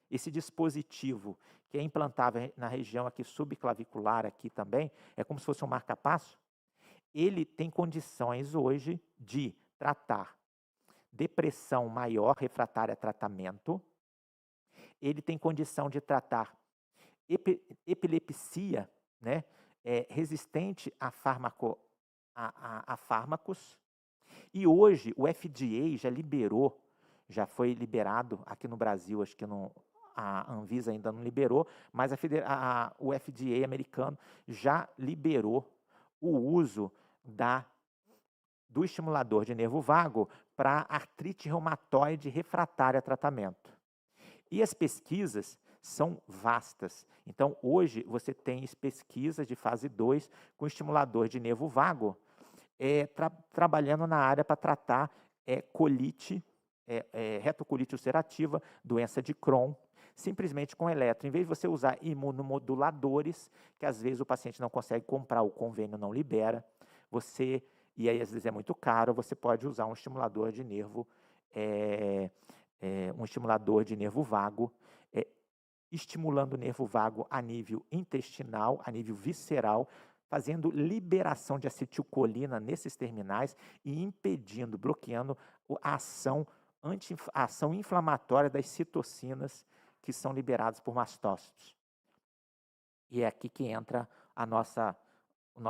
esse dispositivo que é implantável na região aqui subclavicular aqui também, é como se fosse um marca-passo, ele tem condições hoje de tratar depressão maior refratária a tratamento, ele tem condição de tratar epilepsia, né, resistente a fármacos, e hoje o FDA já foi liberado aqui no Brasil, acho que a Anvisa ainda não liberou, mas o FDA americano já liberou o uso do estimulador de nervo vago para artrite reumatoide refratária a tratamento. E as pesquisas são vastas. Então, hoje, você tem pesquisas de fase 2 com estimulador de nervo vago, trabalhando na área para tratar colite, retocolite ulcerativa, doença de Crohn, simplesmente com eletro. Em vez de você usar imunomoduladores, que às vezes o paciente não consegue comprar, o convênio não libera, e aí às vezes é muito caro, você pode usar um estimulador de nervo, vago, estimulando o nervo vago a nível intestinal, a nível visceral, fazendo liberação de acetilcolina nesses terminais e impedindo, bloqueando a ação inflamatória das citocinas que são liberadas por mastócitos. E é aqui que entra a nossa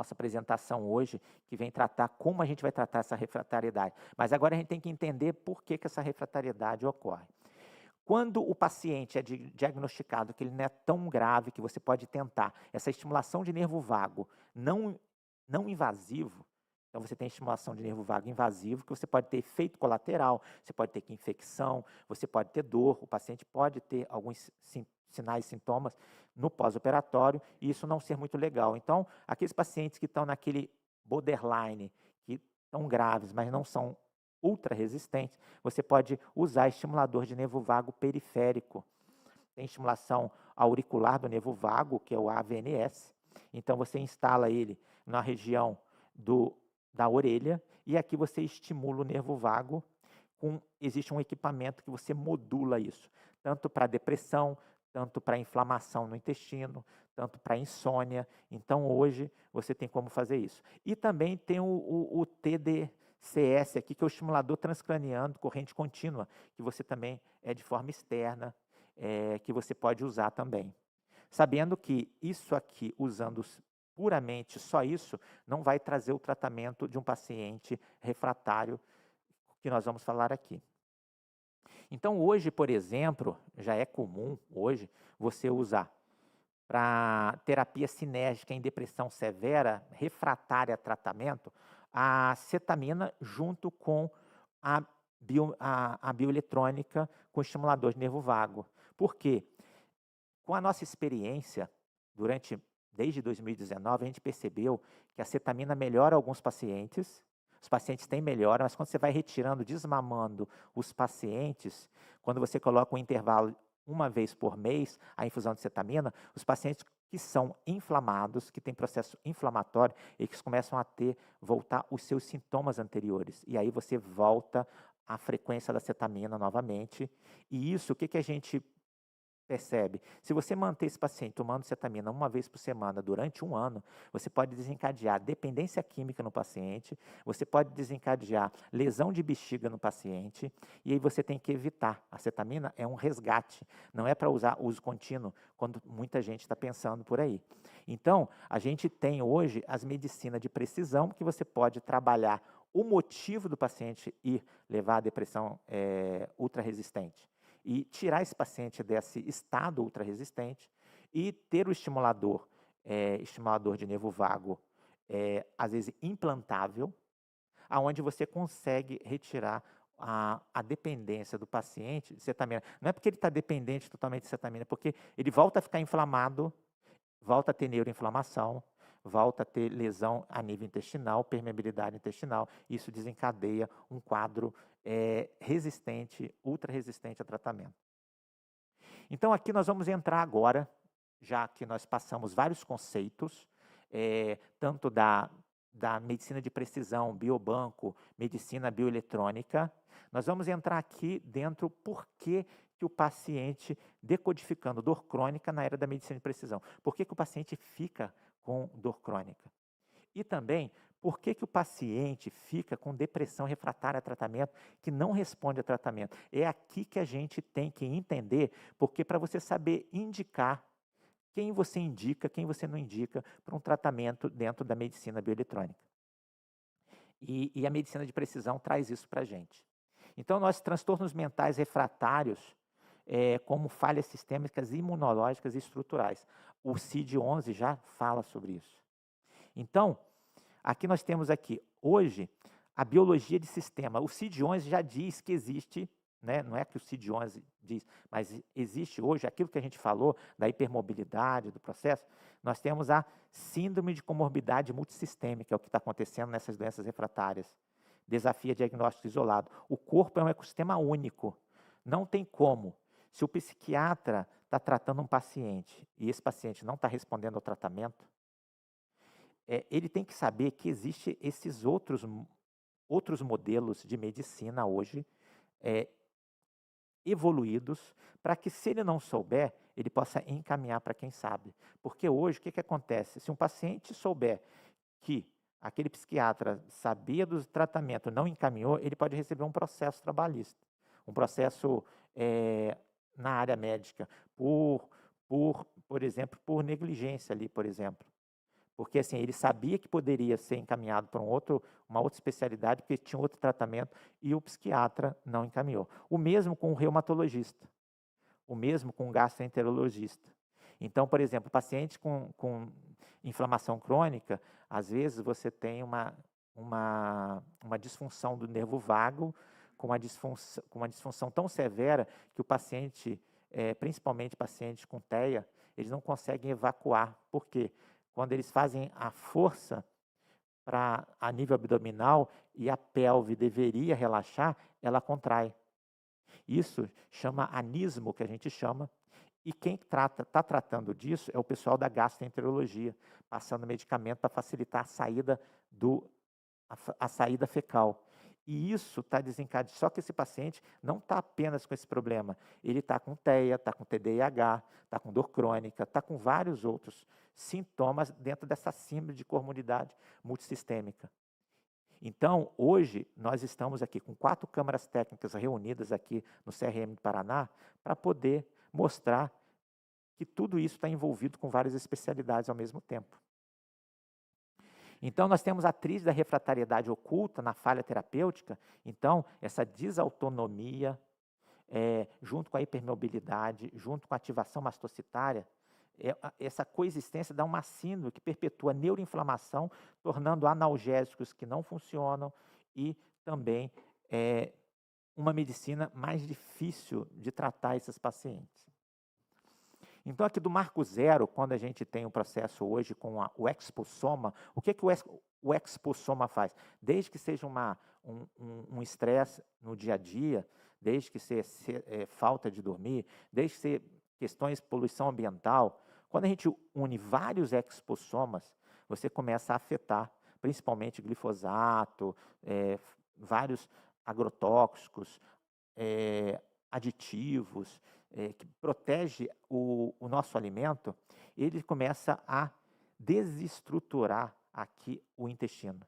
apresentação hoje, que vem tratar como a gente vai tratar essa refratariedade. Mas agora a gente tem que entender por que essa refratariedade ocorre. Quando o paciente é diagnosticado que ele não é tão grave, que você pode tentar essa estimulação de nervo vago não invasivo, então você tem estimulação de nervo vago invasivo, que você pode ter efeito colateral, você pode ter infecção, você pode ter dor, o paciente pode ter alguns sinais e sintomas no pós-operatório, e isso não ser muito legal. Então, aqueles pacientes que estão naquele borderline, que estão graves, mas não são ultra resistentes, você pode usar estimulador de nervo vago periférico. Tem estimulação auricular do nervo vago, que é o AVNS. Então, você instala ele na região da orelha e aqui você estimula o nervo vago. Existe um equipamento que você modula isso, tanto para depressão, tanto para inflamação no intestino, tanto para insônia. Então, hoje, você tem como fazer isso. E também tem o TDCS aqui, que é o estimulador transcraniano, corrente contínua, que você também de forma externa, que você pode usar também. Sabendo que isso aqui, usando puramente só isso, não vai trazer o tratamento de um paciente refratário, que nós vamos falar aqui. Então, hoje, por exemplo, já é comum hoje você usar para terapia sinérgica em depressão severa, refratária a tratamento, a cetamina junto com a bioeletrônica com estimulador de nervo vago. Por quê? Com a nossa experiência, desde 2019, a gente percebeu que a cetamina melhora alguns pacientes, os pacientes têm melhora, mas quando você vai retirando, desmamando os pacientes, quando você coloca um intervalo uma vez por mês, a infusão de cetamina, os pacientes que são inflamados, que têm processo inflamatório, eles começam a voltar os seus sintomas anteriores. E aí você volta à frequência da cetamina novamente. E isso, o que a gente percebe? Se você manter esse paciente tomando cetamina uma vez por semana durante um ano, você pode desencadear dependência química no paciente, você pode desencadear lesão de bexiga no paciente, e aí você tem que evitar. A cetamina é um resgate, não é para usar uso contínuo, quando muita gente está pensando por aí. Então, a gente tem hoje as medicinas de precisão, que você pode trabalhar o motivo do paciente ir levar a depressão ultra-resistente, e tirar esse paciente desse estado ultra-resistente e ter o estimulador de nervo vago, às vezes implantável, aonde você consegue retirar a dependência do paciente de cetamina. Não é porque ele está dependente totalmente de cetamina, porque ele volta a ficar inflamado, volta a ter neuroinflamação, volta a ter lesão a nível intestinal, permeabilidade intestinal, isso desencadeia um quadro resistente, ultra resistente a tratamento. Então aqui nós vamos entrar agora, já que nós passamos vários conceitos, tanto da medicina de precisão, biobanco, medicina bioeletrônica, nós vamos entrar aqui dentro por que o paciente, decodificando dor crônica na era da medicina de precisão, por que o paciente fica com dor crônica. E também, por que o paciente fica com depressão refratária a tratamento, que não responde a tratamento. É aqui que a gente tem que entender, porque para você saber indicar quem você indica, quem você não indica para um tratamento dentro da medicina bioeletrônica. E a medicina de precisão traz isso para a gente. Então, nós transtornos mentais refratários, como falhas sistêmicas imunológicas e estruturais. O CID-11 já fala sobre isso. Então, aqui nós temos aqui, hoje, a biologia de sistema. O CID-11 já diz que existe, né? Não é que o CID-11 diz, mas existe hoje, aquilo que a gente falou, da hipermobilidade, do processo, nós temos a síndrome de comorbidade multissistêmica, é o que está acontecendo nessas doenças refratárias. Desafia diagnóstico isolado. O corpo é um ecossistema único, não tem como. Se o psiquiatra está tratando um paciente e esse paciente não está respondendo ao tratamento, ele tem que saber que existem esses outros modelos de medicina hoje evoluídos, para que, se ele não souber, ele possa encaminhar para quem sabe. Porque hoje, o que acontece? Se um paciente souber que aquele psiquiatra sabia do tratamento, não encaminhou, ele pode receber um processo trabalhista, um processo na área médica, por exemplo, por negligência ali, por exemplo. Porque assim, ele sabia que poderia ser encaminhado para uma outra especialidade, porque tinha outro tratamento, e o psiquiatra não encaminhou. O mesmo com o reumatologista, o mesmo com o gastroenterologista. Então, por exemplo, paciente com inflamação crônica, às vezes você tem uma disfunção do nervo vago, com uma disfunção tão severa que o paciente, principalmente pacientes com TEA, eles não conseguem evacuar. Por quê? Quando eles fazem a força a nível abdominal e a pelve deveria relaxar, ela contrai. Isso chama anismo, que a gente chama, e quem está tratando disso é o pessoal da gastroenterologia, passando medicamento para facilitar a saída fecal. E isso está desencadeado. Só que esse paciente não está apenas com esse problema. Ele está com TEA, está com TDAH, está com dor crônica, está com vários outros sintomas dentro dessa síndrome de comorbidade multissistêmica. Então, hoje, nós estamos aqui com 4 câmaras técnicas reunidas aqui no CRM do Paraná para poder mostrar que tudo isso está envolvido com várias especialidades ao mesmo tempo. Então, nós temos a atriz da refratariedade oculta na falha terapêutica. Então, essa desautonomia, junto com a hipermobilidade, junto com a ativação mastocitária, essa coexistência dá uma síndrome que perpetua a neuroinflamação, tornando analgésicos que não funcionam e também uma medicina mais difícil de tratar esses pacientes. Então, aqui do marco zero, quando a gente tem um processo hoje com o exposoma, o que o exposoma faz? Desde que seja um estresse no dia a dia, desde que seja falta de dormir, desde que seja questões de poluição ambiental, quando a gente une vários exposomas, você começa a afetar, principalmente glifosato, vários agrotóxicos, aditivos, que protege o nosso alimento, ele começa a desestruturar aqui o intestino.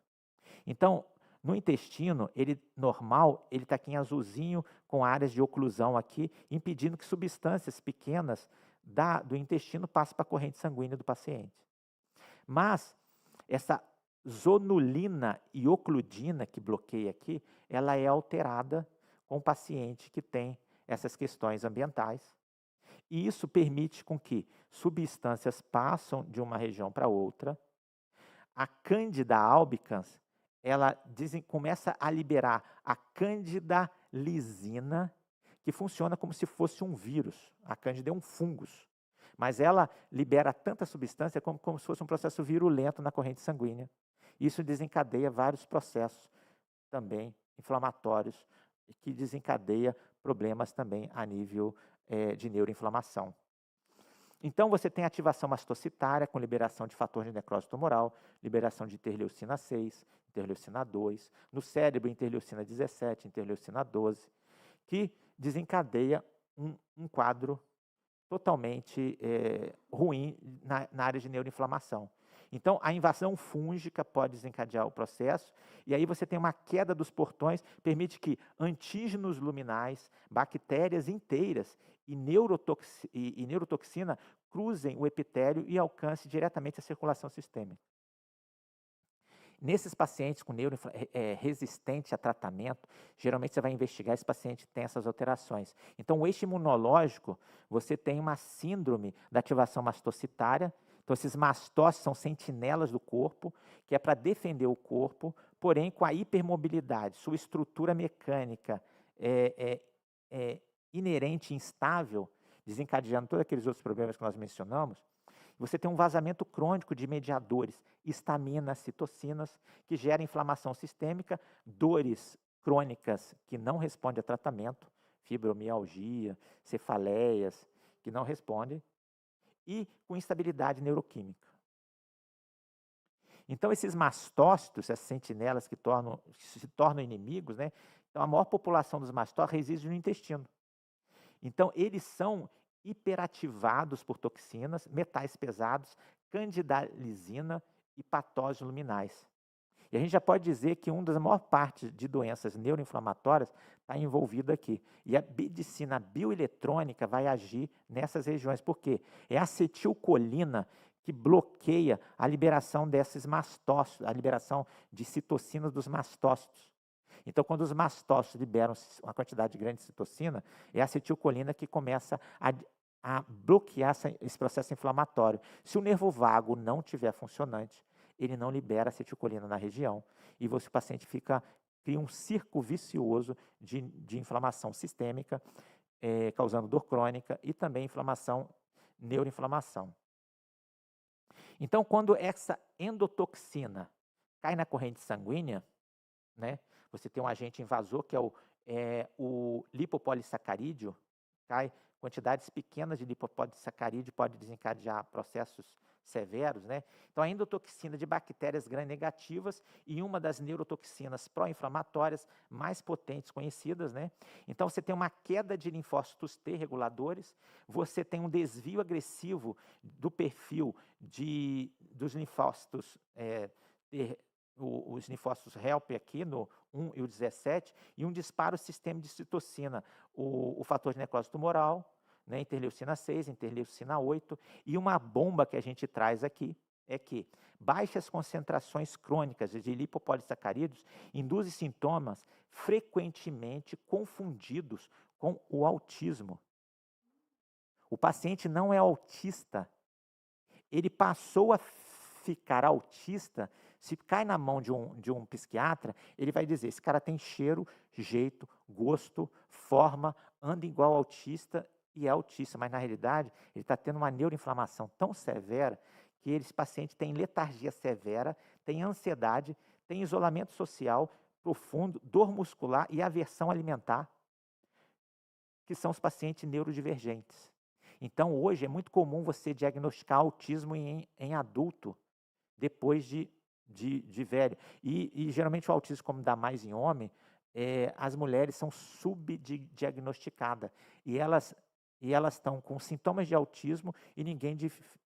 Então, no intestino, normal, ele está aqui em azulzinho, com áreas de oclusão aqui, impedindo que substâncias pequenas do intestino passem para a corrente sanguínea do paciente. Mas, essa zonulina e ocludina que bloqueia aqui, ela é alterada com o paciente que tem essas questões ambientais. E isso permite com que substâncias passem de uma região para outra. A Candida albicans, ela começa a liberar a Candida lisina, que funciona como se fosse um vírus. A Candida é um fungus, mas ela libera tanta substância como se fosse um processo virulento na corrente sanguínea. Isso desencadeia vários processos também inflamatórios, que desencadeia problemas também a nível de neuroinflamação. Então, você tem ativação mastocitária com liberação de fator de necrose tumoral, liberação de interleucina 6, interleucina 2, no cérebro, interleucina 17, interleucina 12, que desencadeia um quadro totalmente ruim na área de neuroinflamação. Então, a invasão fúngica pode desencadear o processo, e aí você tem uma queda dos portões, permite que antígenos luminais, bactérias inteiras e neurotoxina cruzem o epitélio e alcancem diretamente a circulação sistêmica. Nesses pacientes com resistente a tratamento, geralmente você vai investigar esse paciente que tem essas alterações. Então, o eixo imunológico, você tem uma síndrome da ativação mastocitária. Então, esses mastócitos são sentinelas do corpo, que é para defender o corpo, porém com a hipermobilidade, sua estrutura mecânica inerente e instável, desencadeando todos aqueles outros problemas que nós mencionamos. Você tem um vazamento crônico de mediadores, histaminas, citocinas, que geram inflamação sistêmica, dores crônicas que não respondem a tratamento, fibromialgia, cefaleias, que não respondem, e com instabilidade neuroquímica. Então, esses mastócitos, essas sentinelas que se tornam inimigos, né? Então, a maior população dos mastócitos reside no intestino. Então, eles são hiperativados por toxinas, metais pesados, candidalisina e patógenos luminais. E a gente já pode dizer que uma das maior parte de doenças neuroinflamatórias está envolvida aqui. E a medicina bioeletrônica vai agir nessas regiões. Por quê? É a acetilcolina que bloqueia a liberação desses mastócitos, a liberação de citocinas dos mastócitos. Então, quando os mastócitos liberam uma quantidade grande de citocina, é a acetilcolina que começa a bloquear esse processo inflamatório. Se o nervo vago não estiver funcionante, ele não libera acetilcolina na região e o paciente cria um círculo vicioso de inflamação sistêmica, causando dor crônica e também neuroinflamação. Então, quando essa endotoxina cai na corrente sanguínea, né, você tem um agente invasor, que é o lipopolissacarídeo, cai quantidades pequenas de lipopolissacarídeo pode desencadear processos severos, né? Então, a endotoxina de bactérias gram-negativas e uma das neurotoxinas pró-inflamatórias mais potentes conhecidas, né? Então, você tem uma queda de linfócitos T reguladores, você tem um desvio agressivo do perfil dos linfócitos os linfócitos HELP aqui no 1 e o 17, e um disparo sistema de citocina, o fator de necrose tumoral, né, interleucina 6, interleucina 8, e uma bomba que a gente traz aqui é que baixas concentrações crônicas de lipopolissacarídeos induzem sintomas frequentemente confundidos com o autismo. O paciente não é autista, ele passou a ficar autista. Se cai na mão de um psiquiatra, ele vai dizer, esse cara tem cheiro, jeito, gosto, forma, anda igual autista e é autista, mas na realidade ele está tendo uma neuroinflamação tão severa que esse paciente tem letargia severa, tem ansiedade, tem isolamento social profundo, dor muscular e aversão alimentar, que são os pacientes neurodivergentes. Então, hoje é muito comum você diagnosticar autismo em adulto, depois de velho. E geralmente o autismo, como dá mais em homem, as mulheres são subdiagnosticadas. E elas estão com sintomas de autismo e ninguém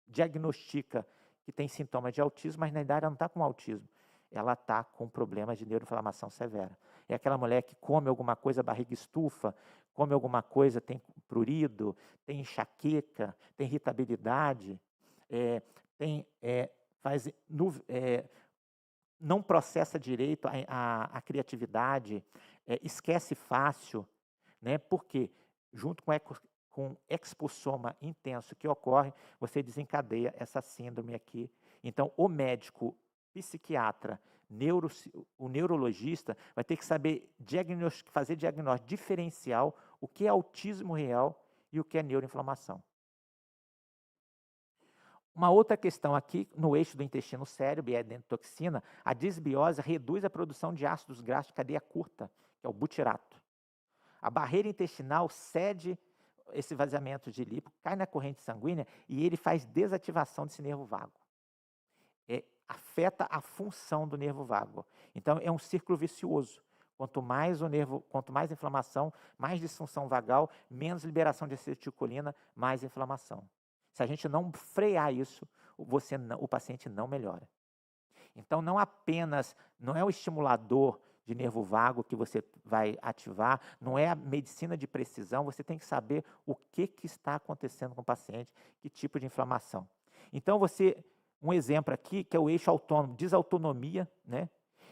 diagnostica que tem sintomas de autismo, mas na idade ela não está com autismo. Ela está com problemas de neuroinflamação severa. É aquela mulher que come alguma coisa, a barriga estufa, come alguma coisa, tem prurido, tem enxaqueca, tem irritabilidade, não processa direito a criatividade, esquece fácil, né? Porque junto com expossoma intenso que ocorre, você desencadeia essa síndrome aqui. Então, o médico psiquiatra, o neurologista, vai ter que saber fazer diagnóstico diferencial, o que é autismo real e o que é neuroinflamação. Uma outra questão aqui, no eixo do intestino-cérebro e a endotoxina, a disbiose reduz a produção de ácidos graxos de cadeia curta, que é o butirato. A barreira intestinal cede esse vazamento de lípido, cai na corrente sanguínea e ele faz desativação desse nervo vago. Afeta a função do nervo vago. Então, é um círculo vicioso. Quanto mais inflamação, mais disfunção vagal, menos liberação de acetilcolina, mais inflamação. Se a gente não frear isso, o paciente não melhora. Então, não é o estimulador de nervo vago que você vai ativar, não é a medicina de precisão, você tem que saber o que está acontecendo com o paciente, que tipo de inflamação. Então, um exemplo aqui, que é o eixo autônomo, desautonomia, né?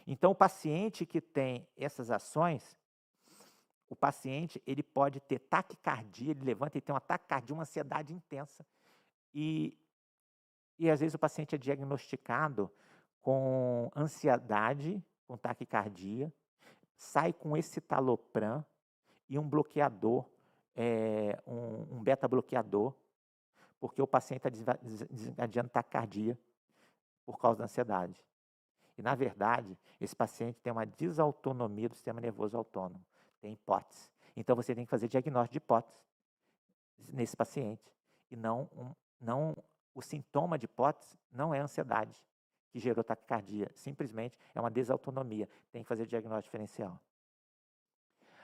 Então, o paciente que tem essas ações, o paciente ele pode ter taquicardia, ele levanta e tem uma taquicardia, uma ansiedade intensa. E às vezes o paciente é diagnosticado com ansiedade, com taquicardia, sai com escitalopram e um bloqueador, um beta-bloqueador, porque o paciente está desencadeando taquicardia por causa da ansiedade. E, na verdade, esse paciente tem uma desautonomia do sistema nervoso autônomo, tem hipótese. Então, você tem que fazer diagnóstico de hipótese nesse paciente. E o sintoma de hipótese não é a ansiedade que gerou taquicardia, simplesmente é uma desautonomia. Tem que fazer diagnóstico diferencial.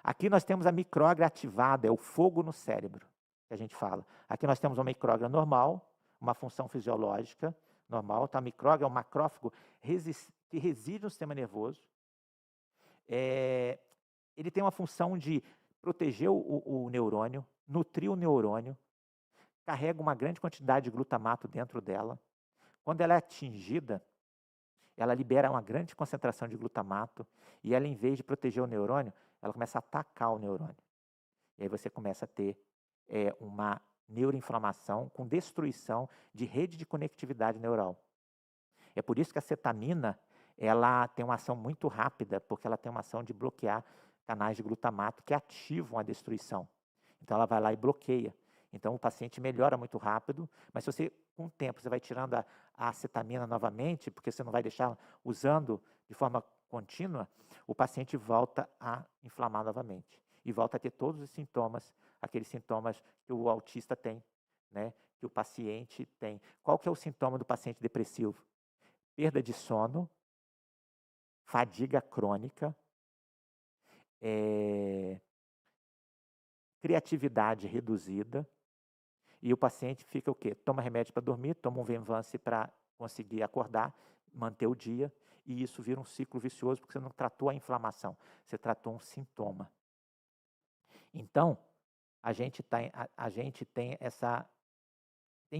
Aqui nós temos a micróglia ativada, é o fogo no cérebro, que a gente fala. Aqui nós temos uma micróglia normal, uma função fisiológica normal. Tá? A micróglia é um macrófago que reside no sistema nervoso. Ele tem uma função de proteger o neurônio, nutrir o neurônio, carrega uma grande quantidade de glutamato dentro dela. Quando ela é atingida, ela libera uma grande concentração de glutamato e ela, em vez de proteger o neurônio, ela começa a atacar o neurônio. E aí você começa a ter uma neuroinflamação com destruição de rede de conectividade neural. É por isso que a cetamina ela tem uma ação muito rápida, porque ela tem uma ação de bloquear canais de glutamato que ativam a destruição. Então ela vai lá e bloqueia. Então o paciente melhora muito rápido, mas se você, com o tempo, você vai tirando a acetamina novamente, porque você não vai deixar usando de forma contínua, o paciente volta a inflamar novamente. E volta a ter todos os sintomas, aqueles sintomas que o autista tem, né? Que o paciente tem. Qual que é o sintoma do paciente depressivo? Perda de sono, fadiga crônica, criatividade reduzida, e o paciente fica o quê? Toma remédio para dormir, toma um Venvance para conseguir acordar, manter o dia, e isso vira um ciclo vicioso, porque você não tratou a inflamação, você tratou um sintoma. Então, a gente tem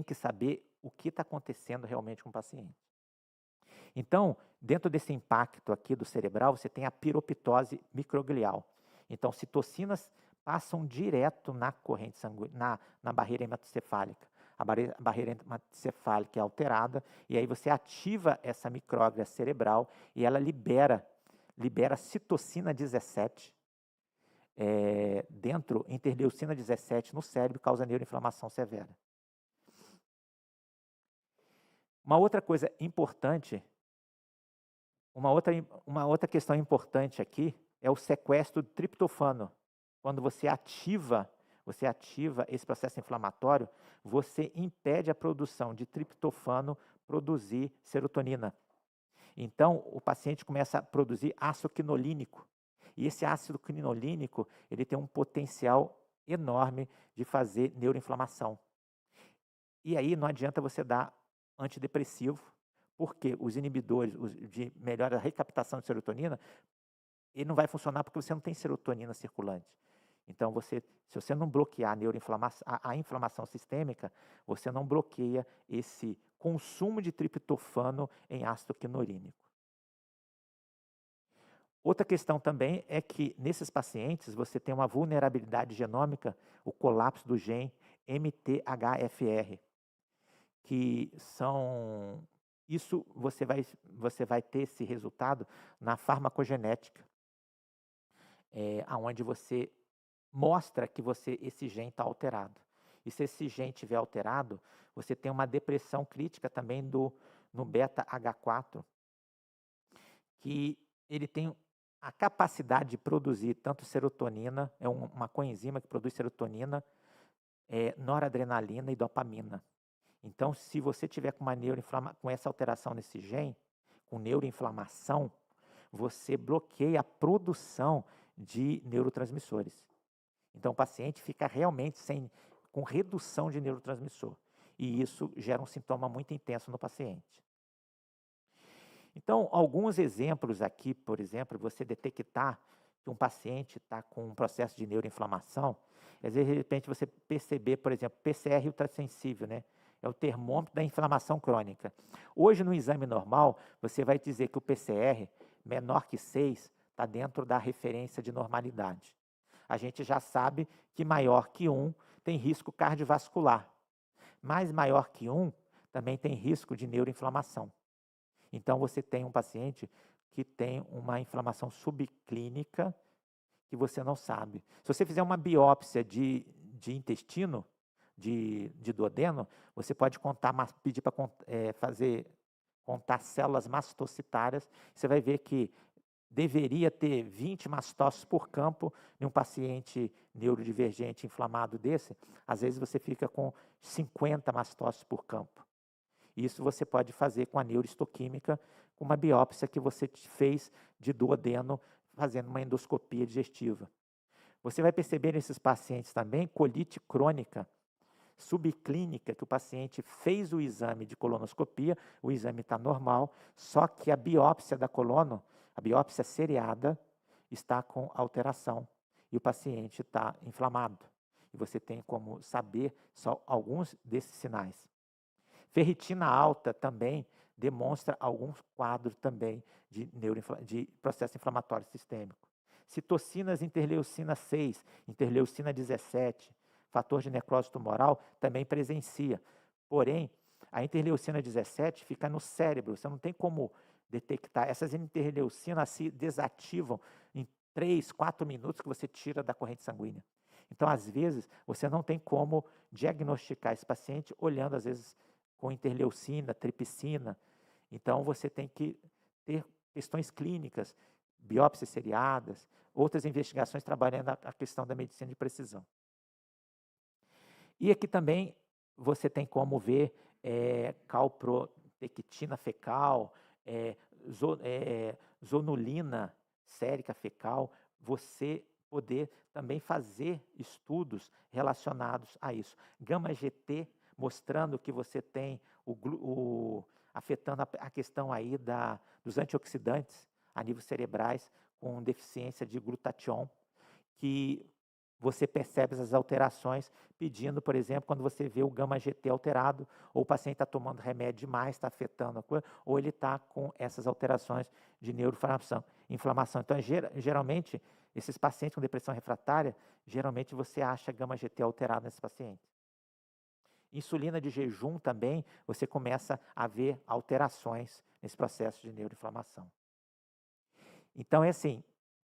que saber o que está acontecendo realmente com o paciente. Então, dentro desse impacto aqui do cerebral, você tem a piroptose microglial. Então, citocinas passam direto na corrente sanguínea, na barreira hematocefálica. A barreira hematocefálica é alterada e aí você ativa essa micróglia cerebral e ela libera citocina 17 interleucina 17 no cérebro, causa neuroinflamação severa. Uma outra coisa importante, uma outra questão importante aqui é o sequestro do triptofano. Quando você ativa esse processo inflamatório, você impede a produção de triptofano produzir serotonina. Então, o paciente começa a produzir ácido quinolínico. E esse ácido quinolínico, ele tem um potencial enorme de fazer neuroinflamação. E aí não adianta você dar antidepressivo, porque os inibidores de melhora da recaptação de serotonina, ele não vai funcionar porque você não tem serotonina circulante. Então, se você não bloquear a inflamação sistêmica, você não bloqueia esse consumo de triptofano em ácido quinolínico. Outra questão também é que, nesses pacientes, você tem uma vulnerabilidade genômica, o colapso do gene MTHFR, que são... Isso você vai ter esse resultado na farmacogenética, onde você mostra que esse gene está alterado. E se esse gene estiver alterado, você tem uma depressão crítica também no beta-H4, que ele tem a capacidade de produzir tanto serotonina, é uma coenzima que produz serotonina, noradrenalina e dopamina. Então, se você tiver com essa alteração nesse gene, com neuroinflamação, você bloqueia a produção de neurotransmissores. Então, o paciente fica realmente com redução de neurotransmissor. E isso gera um sintoma muito intenso no paciente. Então, alguns exemplos aqui, por exemplo, você detectar que um paciente está com um processo de neuroinflamação, às vezes, de repente, você perceber, por exemplo, PCR ultrassensível, né? É o termômetro da inflamação crônica. Hoje, no exame normal, você vai dizer que o PCR menor que 6 está dentro da referência de normalidade. A gente já sabe que maior que 1 tem risco cardiovascular, mas maior que 1 também tem risco de neuroinflamação. Então, você tem um paciente que tem uma inflamação subclínica que você não sabe. Se você fizer uma biópsia de intestino, de duodeno, você pode pedir para contar células mastocitárias. Você vai ver que deveria ter 20 mastócitos por campo em um paciente neurodivergente inflamado desse. Às vezes você fica com 50 mastócitos por campo. Isso você pode fazer com a neurohistoquímica, com uma biópsia que você fez de duodeno, fazendo uma endoscopia digestiva. Você vai perceber nesses pacientes também colite crônica, subclínica, que o paciente fez o exame de colonoscopia, o exame está normal, só que a biópsia da colono, a biópsia seriada, está com alteração e o paciente está inflamado. E você tem como saber só alguns desses sinais. Ferritina alta também demonstra alguns quadros também de processo inflamatório sistêmico. Citocinas interleucina 6, interleucina 17, fator de necrose tumoral também presencia. Porém, a interleucina 17 fica no cérebro, você não tem como detectar. Essas interleucinas se desativam em 3, 4 minutos que você tira da corrente sanguínea. Então, às vezes, você não tem como diagnosticar esse paciente olhando, às vezes, com interleucina, tripsina. Então, você tem que ter questões clínicas, biópsias seriadas, outras investigações trabalhando a questão da medicina de precisão. E aqui também você tem como ver calprotectina fecal, zonulina sérica fecal, você poder também fazer estudos relacionados a isso. Gama-GT, mostrando que você tem afetando a questão aí dos antioxidantes a nível cerebrais, com deficiência de glutatión, que você percebe essas alterações pedindo, por exemplo, quando você vê o gama-GT alterado, ou o paciente está tomando remédio demais, está afetando a coisa, ou ele está com essas alterações de neuroinflamação. Então, geralmente, esses pacientes com depressão refratária, geralmente você acha gama-GT alterado nesses pacientes. Insulina de jejum também, você começa a ver alterações nesse processo de neuroinflamação. Então, é assim,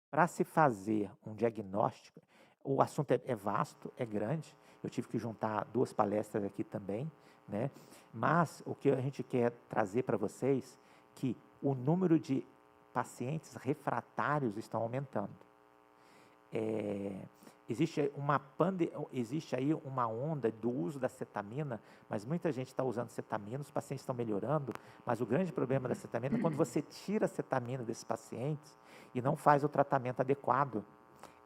para se fazer um diagnóstico, o assunto é vasto, é grande, eu tive que juntar 2 palestras aqui também, né? Mas o que a gente quer trazer para vocês é que o número de pacientes refratários estão aumentando. Existe aí uma onda do uso da cetamina, mas muita gente está usando cetamina, os pacientes estão melhorando, mas o grande problema da cetamina é quando você tira a cetamina desses pacientes e não faz o tratamento adequado,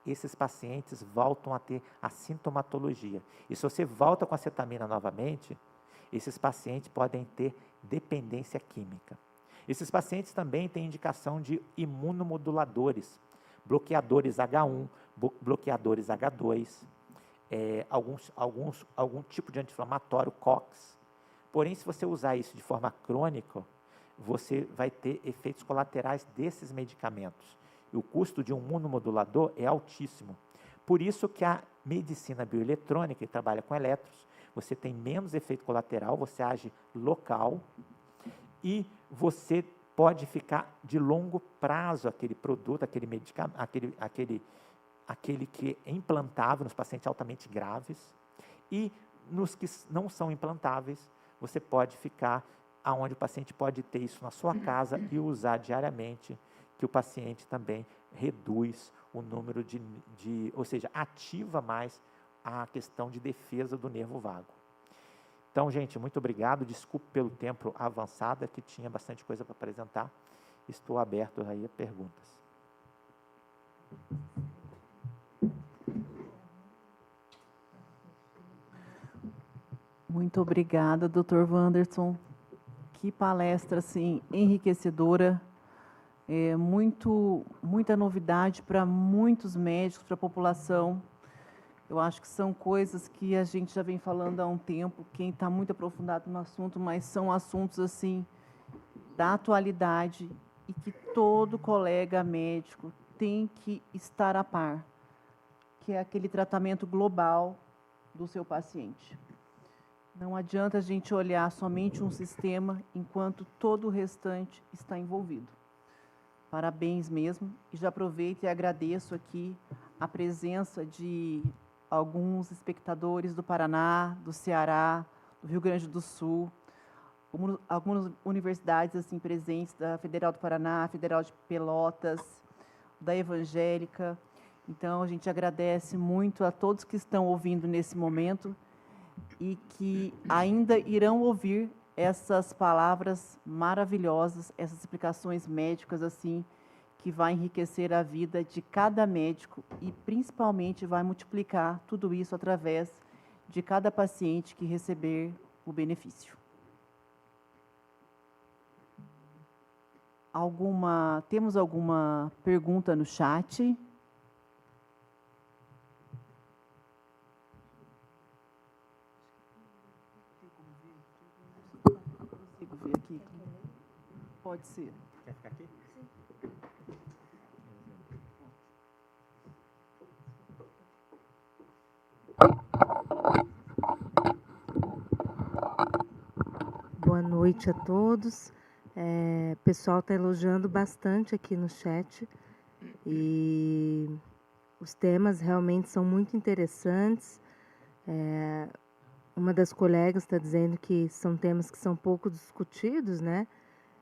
esses pacientes voltam a ter a sintomatologia. E se você volta com a cetamina novamente, esses pacientes podem ter dependência química. Esses pacientes também têm indicação de imunomoduladores, bloqueadores H1, bloqueadores H2, algum tipo de anti-inflamatório, COX. Porém, se você usar isso de forma crônica, você vai ter efeitos colaterais desses medicamentos. E o custo de um imunomodulador é altíssimo. Por isso que a medicina bioeletrônica, que trabalha com elétrons, você tem menos efeito colateral, você age local e você pode ficar de longo prazo aquele produto, aquele medicamento, aquele que é implantável nos pacientes altamente graves. E nos que não são implantáveis, você pode ficar aonde o paciente pode ter isso na sua casa e usar diariamente, que o paciente também reduz o número ou seja, ativa mais a questão de defesa do nervo vago. Então, gente, muito obrigado. Desculpe pelo tempo avançado, que tinha bastante coisa para apresentar. Estou aberto aí a perguntas. Muito obrigada, Dr. Wanderson. Que palestra assim enriquecedora. Muita novidade para muitos médicos, para a população. Eu acho que são coisas que a gente já vem falando há um tempo, quem está muito aprofundado no assunto, mas são assuntos assim da atualidade e que todo colega médico tem que estar a par, que é aquele tratamento global do seu paciente. Não adianta a gente olhar somente um sistema enquanto todo o restante está envolvido. Parabéns mesmo, e já aproveito e agradeço aqui a presença de alguns espectadores do Paraná, do Ceará, do Rio Grande do Sul, algumas universidades assim presentes, da Federal do Paraná, Federal de Pelotas, da Evangélica. Então, a gente agradece muito a todos que estão ouvindo nesse momento e que ainda irão ouvir essas palavras maravilhosas, essas explicações médicas assim, que vai enriquecer a vida de cada médico e principalmente vai multiplicar tudo isso através de cada paciente que receber o benefício. Temos alguma pergunta no chat? Consigo ver aqui. Pode ser. Quer ficar aqui? Boa noite a todos. O pessoal está elogiando bastante aqui no chat e os temas realmente são muito interessantes. Uma das colegas está dizendo que são temas que são pouco discutidos, né?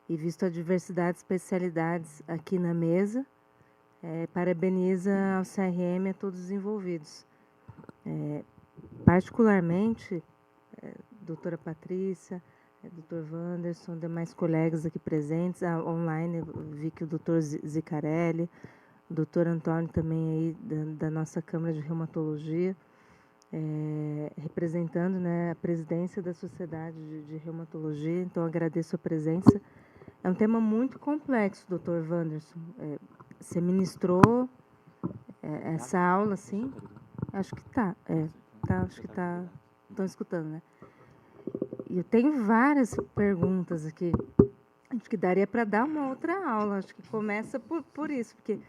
E visto a diversidade de especialidades aqui na mesa, parabeniza ao CRM e a todos os envolvidos. Particularmente, doutora Patrícia, doutor Wanderson, demais colegas aqui presentes, online, eu vi que o doutor Zicarelli, o doutor Antônio também aí da nossa Câmara de Reumatologia, representando, né, a presidência da Sociedade de Reumatologia, então agradeço a presença. É um tema muito complexo, doutor Wanderson. Você ministrou essa aula, sim? Acho que está. Acho que está. Estão escutando, né? E eu tenho várias perguntas aqui. Acho que daria para dar uma outra aula. Acho que começa por isso, porque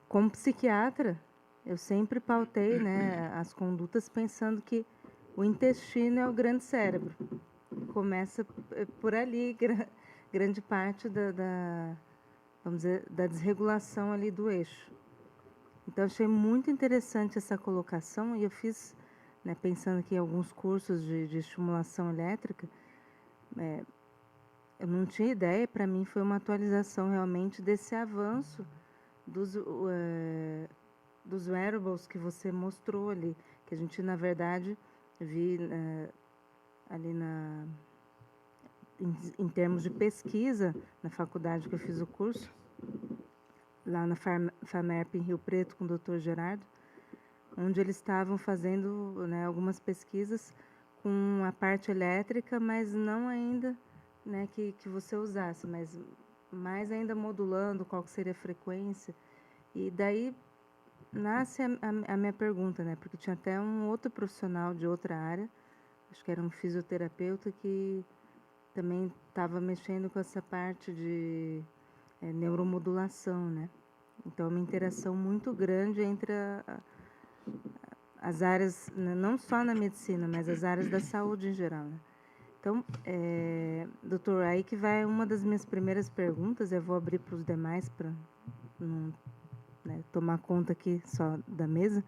como psiquiatra, eu sempre pautei, né, as condutas pensando que o intestino é o grande cérebro. Começa por ali, grande parte vamos dizer, da desregulação ali do eixo. Então, achei muito interessante essa colocação e eu fiz, né, pensando aqui em alguns cursos de estimulação elétrica, eu não tinha ideia, para mim foi uma atualização realmente desse avanço dos wearables que você mostrou ali, que a gente, na verdade, vi ali em termos de pesquisa, na faculdade que eu fiz o curso, lá na FAMERP em Rio Preto, com o Dr. Gerardo, onde eles estavam fazendo, né, algumas pesquisas com a parte elétrica, mas não ainda, né, que você usasse, mas mais ainda modulando qual que seria a frequência. E daí nasce a minha pergunta, né, porque tinha até um outro profissional de outra área, acho que era um fisioterapeuta, que também estava mexendo com essa parte de neuromodulação, né? Então, é uma interação muito grande entre as áreas, não só na medicina, mas as áreas da saúde em geral, né? Então, doutor, aí que vai uma das minhas primeiras perguntas, eu vou abrir para os demais, para não, né, tomar conta aqui só da mesa.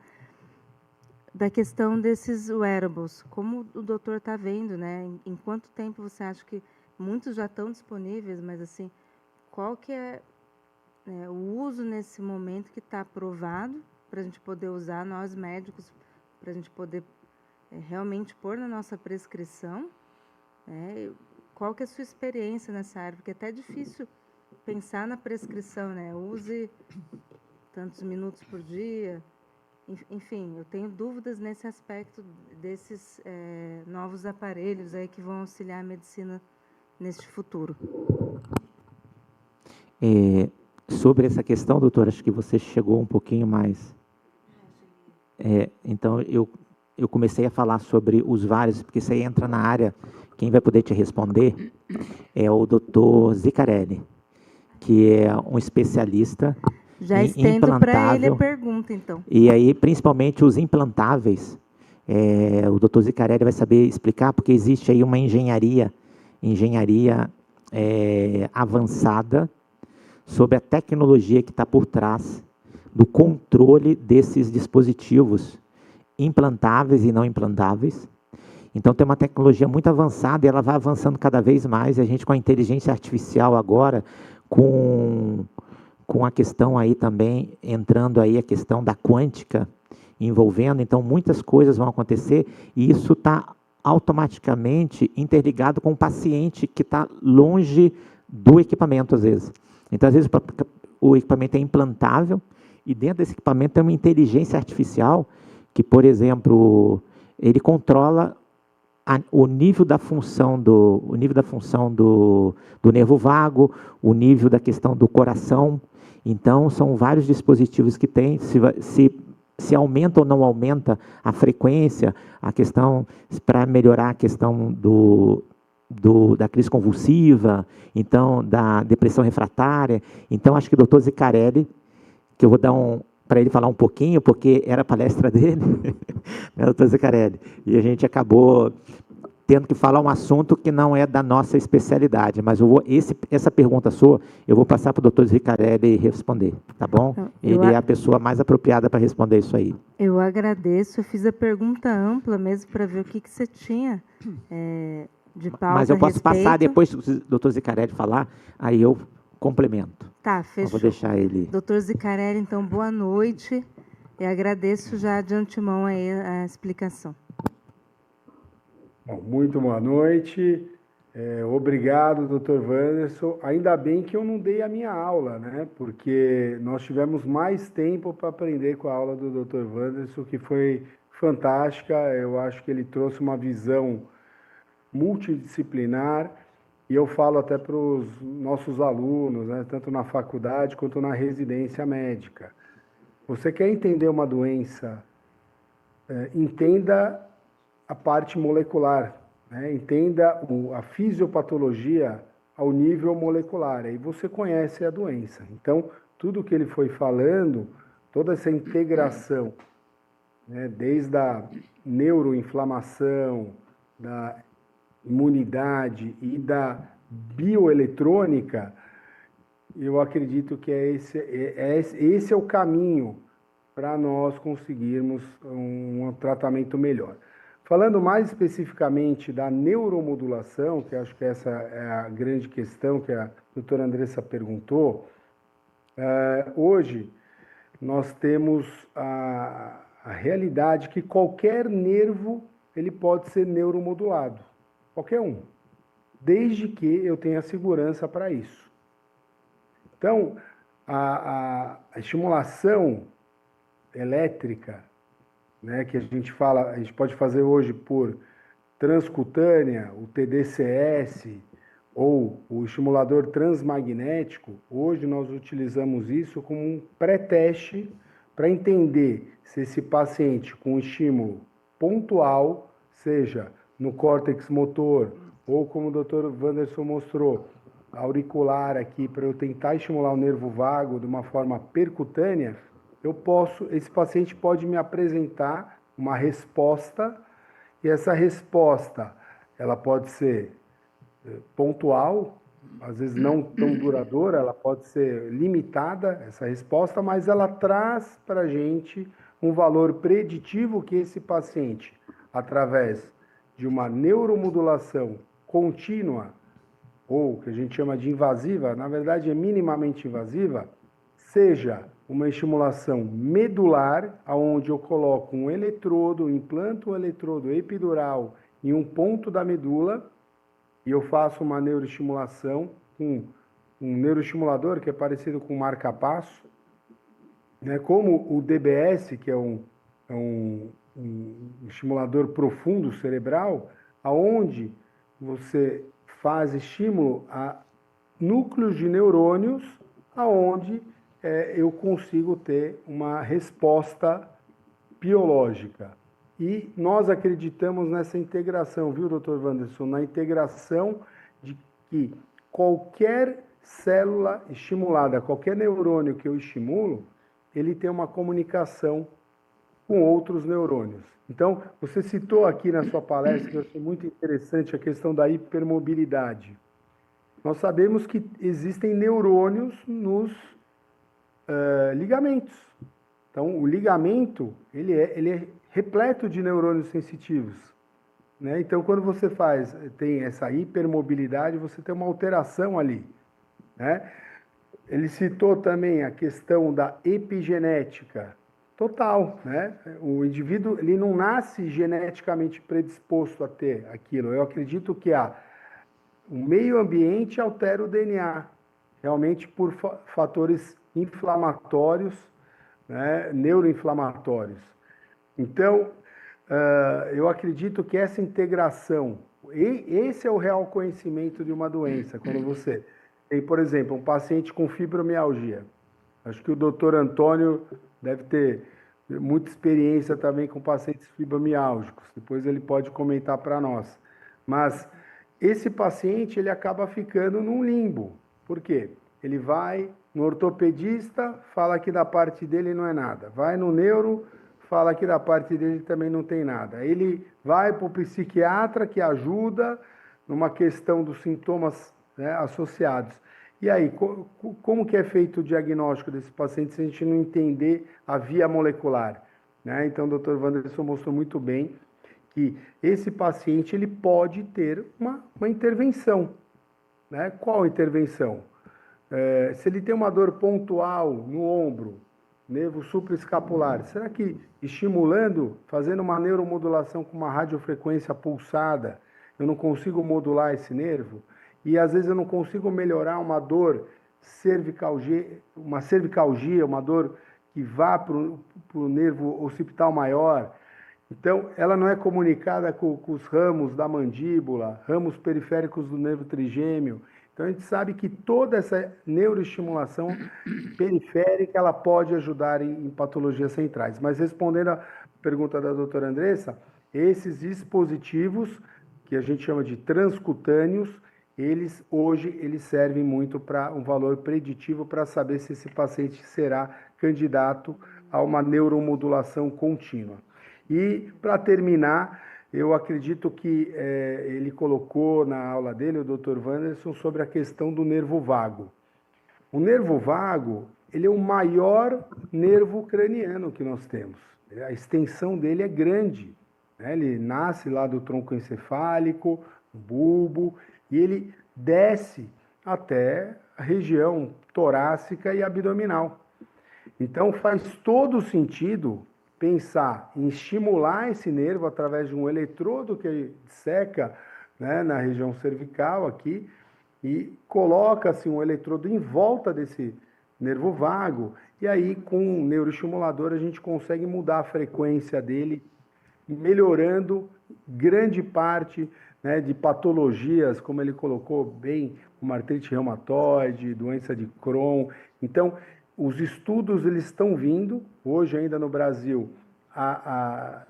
da questão desses wearables. Como o doutor está vendo, né? Em quanto tempo você acha que muitos já estão disponíveis, mas assim, qual que é, o uso nesse momento que está aprovado para a gente poder usar, nós médicos, para a gente poder realmente pôr na nossa prescrição, né? Qual que é a sua experiência nessa área? Porque é até difícil pensar na prescrição, né? Use tantos minutos por dia. Enfim, eu tenho dúvidas nesse aspecto desses novos aparelhos aí que vão auxiliar a medicina neste futuro. Sobre essa questão, doutora, acho que você chegou um pouquinho mais. Então, eu comecei a falar sobre os vários, porque isso aí entra na área, quem vai poder te responder é o doutor Zicarelli, que é um especialista Já em estendo para ele a implantável. pergunta, então. E aí, principalmente os implantáveis, o doutor Zicarelli vai saber explicar, porque existe aí uma engenharia avançada sobre a tecnologia que está por trás do controle desses dispositivos implantáveis e não implantáveis. Então, tem uma tecnologia muito avançada e ela vai avançando cada vez mais. E a gente, com a inteligência artificial agora, com a questão aí também, entrando aí a questão da quântica, envolvendo, então, muitas coisas vão acontecer e isso está automaticamente interligado com o paciente que está longe do equipamento, às vezes. Então, às vezes, o equipamento é implantável e dentro desse equipamento tem uma inteligência artificial que, por exemplo, ele controla o nível da função do nervo vago, o nível da questão do coração. Então, são vários dispositivos que tem, se aumenta ou não aumenta a frequência, a questão para melhorar a questão da crise convulsiva, então, da depressão refratária. Então, acho que o doutor Zicarelli, que eu vou dar para ele falar um pouquinho, porque era a palestra dele, né, doutor Zicarelli, e a gente acabou tendo que falar um assunto que não é da nossa especialidade, mas essa pergunta sua, eu vou passar para o doutor Zicarelli responder, tá bom? Ele é a pessoa mais apropriada para responder isso aí. Eu agradeço, eu fiz a pergunta ampla mesmo para ver o que você tinha de pauta. Mas eu posso passar depois, se o doutor Zicarelli falar, aí eu complemento. Tá, fechou. Eu vou deixar ele. Doutor Zicarelli, então, boa noite. Eu agradeço já de antemão aí a explicação. Bom, muito boa noite. Obrigado, doutor Wanderson. Ainda bem que eu não dei a minha aula, né? Porque nós tivemos mais tempo para aprender com a aula do doutor Wanderson, que foi fantástica. Eu acho que ele trouxe uma visão multidisciplinar. E eu falo até para os nossos alunos, né, tanto na faculdade quanto na residência médica. Você quer entender uma doença, entenda a parte molecular, né? Entenda a fisiopatologia ao nível molecular, aí você conhece a doença. Então, tudo que ele foi falando, toda essa integração, né, desde a neuroinflamação, da imunidade e da bioeletrônica, eu acredito que esse é o caminho para nós conseguirmos um tratamento melhor. Falando mais especificamente da neuromodulação, que acho que essa é a grande questão que a doutora Andressa perguntou, hoje nós temos a realidade que qualquer nervo ele pode ser neuromodulado. Qualquer um, desde que eu tenha segurança para isso. Então, a estimulação elétrica, né, que a gente pode fazer hoje por transcutânea, o TDCS, ou o estimulador transmagnético, hoje nós utilizamos isso como um pré-teste para entender se esse paciente com estímulo pontual, seja no córtex motor, ou como o Dr. Wanderson mostrou, auricular aqui, para eu tentar estimular o nervo vago de uma forma percutânea, esse paciente pode me apresentar uma resposta, e essa resposta, ela pode ser pontual, às vezes não tão duradoura, ela pode ser limitada, essa resposta, mas ela traz para a gente um valor preditivo que esse paciente, através de uma neuromodulação contínua, ou que a gente chama de invasiva, na verdade é minimamente invasiva, seja uma estimulação medular, onde eu coloco um eletrodo, implanto um eletrodo epidural em um ponto da medula, e eu faço uma neuroestimulação com um neuroestimulador que é parecido com um marca-passo, né, como o DBS, que é um estimulador profundo cerebral, aonde você faz estímulo a núcleos de neurônios, aonde eu consigo ter uma resposta biológica. E nós acreditamos nessa integração, viu, Dr. Wanderson? Na integração de que qualquer célula estimulada, qualquer neurônio que eu estimulo, ele tem uma comunicação com outros neurônios. Então, você citou aqui na sua palestra, que eu achei muito interessante, a questão da hipermobilidade. Nós sabemos que existem neurônios nos ligamentos. Então, o ligamento, ele é repleto de neurônios sensitivos, né? Então, quando você tem essa hipermobilidade, você tem uma alteração ali, né? Ele citou também a questão da epigenética total, né? O indivíduo, ele não nasce geneticamente predisposto a ter aquilo. Eu acredito que o meio ambiente altera o DNA, realmente por fatores inflamatórios, né? Neuroinflamatórios. Então, eu acredito que essa integração, esse é o real conhecimento de uma doença, quando você tem, por exemplo, um paciente com fibromialgia. Acho que o doutor Antônio deve ter muita experiência também com pacientes fibromiálgicos, depois ele pode comentar para nós. Mas esse paciente, ele acaba ficando num limbo. Por quê? Ele vai no ortopedista, fala que da parte dele não é nada. Vai no neuro, fala que da parte dele também não tem nada. Ele vai para o psiquiatra, que ajuda numa questão dos sintomas, né, associados. E aí, como que é feito o diagnóstico desse paciente se a gente não entender a via molecular, né? Então, o Dr. Wanderson mostrou muito bem que esse paciente ele pode ter uma intervenção, né? Qual intervenção? Se ele tem uma dor pontual no ombro, nervo supraescapular, será que estimulando, fazendo uma neuromodulação com uma radiofrequência pulsada, eu não consigo modular esse nervo? E às vezes eu não consigo melhorar uma dor cervicalgia, uma dor que vá para o nervo occipital maior. Então, ela não é comunicada com os ramos da mandíbula, ramos periféricos do nervo trigêmeo. Então, a gente sabe que toda essa neuroestimulação periférica, ela pode ajudar em patologias centrais. Mas respondendo à pergunta da doutora Andressa, esses dispositivos, que a gente chama de transcutâneos, hoje eles servem muito para um valor preditivo para saber se esse paciente será candidato a uma neuromodulação contínua. E, para terminar, eu acredito que ele colocou na aula dele, o Dr. Wanderson, sobre a questão do nervo vago. O nervo vago, ele é o maior nervo craniano que nós temos. A extensão dele é grande, né? Ele nasce lá do tronco encefálico, do bulbo, e ele desce até a região torácica e abdominal. Então, faz todo sentido pensar em estimular esse nervo através de um eletrodo que seca, né, na região cervical aqui, e coloca-se um eletrodo em volta desse nervo vago, e aí com um neuroestimulador a gente consegue mudar a frequência dele, melhorando grande parte, né, de patologias, como ele colocou bem, como artrite reumatoide, doença de Crohn. Então, os estudos eles estão vindo. Hoje, ainda no Brasil, a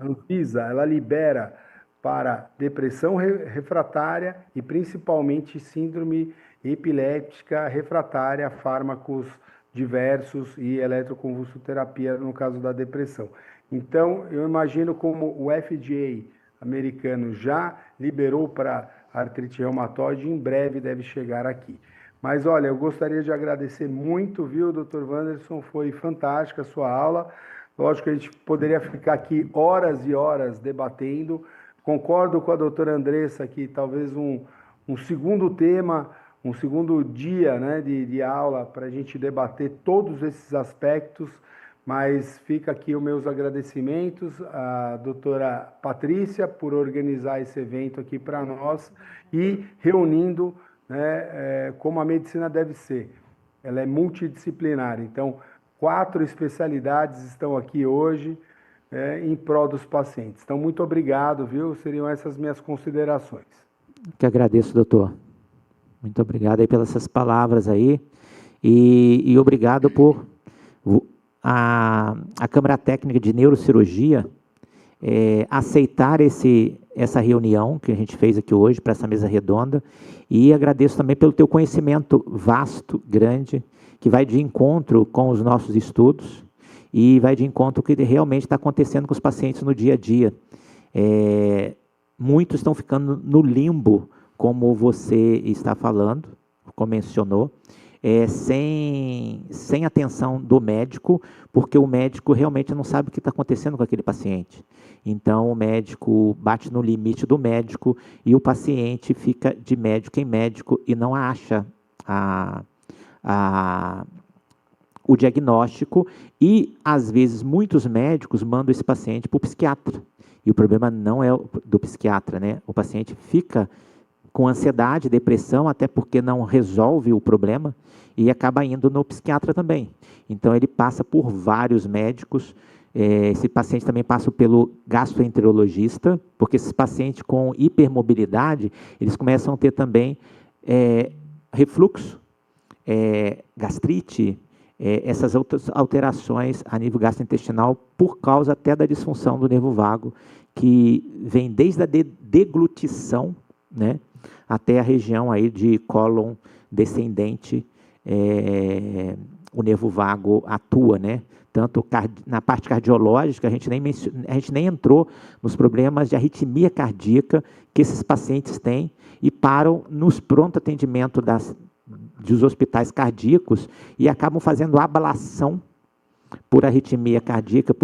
Anvisa ela libera para depressão refratária e principalmente síndrome epiléptica refratária a fármacos diversos e eletroconvulsoterapia no caso da depressão. Então, eu imagino como o FDA americano já liberou para artrite reumatoide, em breve deve chegar aqui. Mas, olha, eu gostaria de agradecer muito, viu, doutor Wanderson? Foi fantástica a sua aula. Lógico que a gente poderia ficar aqui horas e horas debatendo. Concordo com a doutora Andressa que talvez um segundo tema, um segundo dia, né, de aula para a gente debater todos esses aspectos, mas fica aqui os meus agradecimentos à doutora Patrícia por organizar esse evento aqui para nós e reunindo, né, como a medicina deve ser. Ela é multidisciplinar, então 4 especialidades estão aqui hoje, em prol dos pacientes. Então, muito obrigado, viu? Seriam essas minhas considerações. Que agradeço, doutor. Muito obrigado aí pelas essas palavras aí. E obrigado por a Câmara Técnica de Neurocirurgia aceitar essa reunião que a gente fez aqui hoje, para essa mesa redonda. E agradeço também pelo teu conhecimento vasto, grande, que vai de encontro com os nossos estudos e vai de encontro com o que realmente está acontecendo com os pacientes no dia a dia. Muitos estão ficando no limbo, como você está falando, como mencionou, sem atenção do médico, porque o médico realmente não sabe o que está acontecendo com aquele paciente. Então, o médico bate no limite do médico e o paciente fica de médico em médico e não acha o diagnóstico e, às vezes, muitos médicos mandam esse paciente para o psiquiatra. E o problema não é do psiquiatra, né? O paciente fica com ansiedade, depressão, até porque não resolve o problema e acaba indo no psiquiatra também. Então, ele passa por vários médicos. Esse paciente também passa pelo gastroenterologista, porque esses pacientes com hipermobilidade, eles começam a ter também refluxo, gastrite, essas outras alterações a nível gastrointestinal por causa até da disfunção do nervo vago, que vem desde a deglutição, né, até a região aí de cólon descendente, o nervo vago atua, né? Tanto na parte cardiológica, a gente nem entrou nos problemas de arritmia cardíaca que esses pacientes têm e param nos pronto atendimento dos hospitais cardíacos e acabam fazendo ablação por arritmia cardíaca,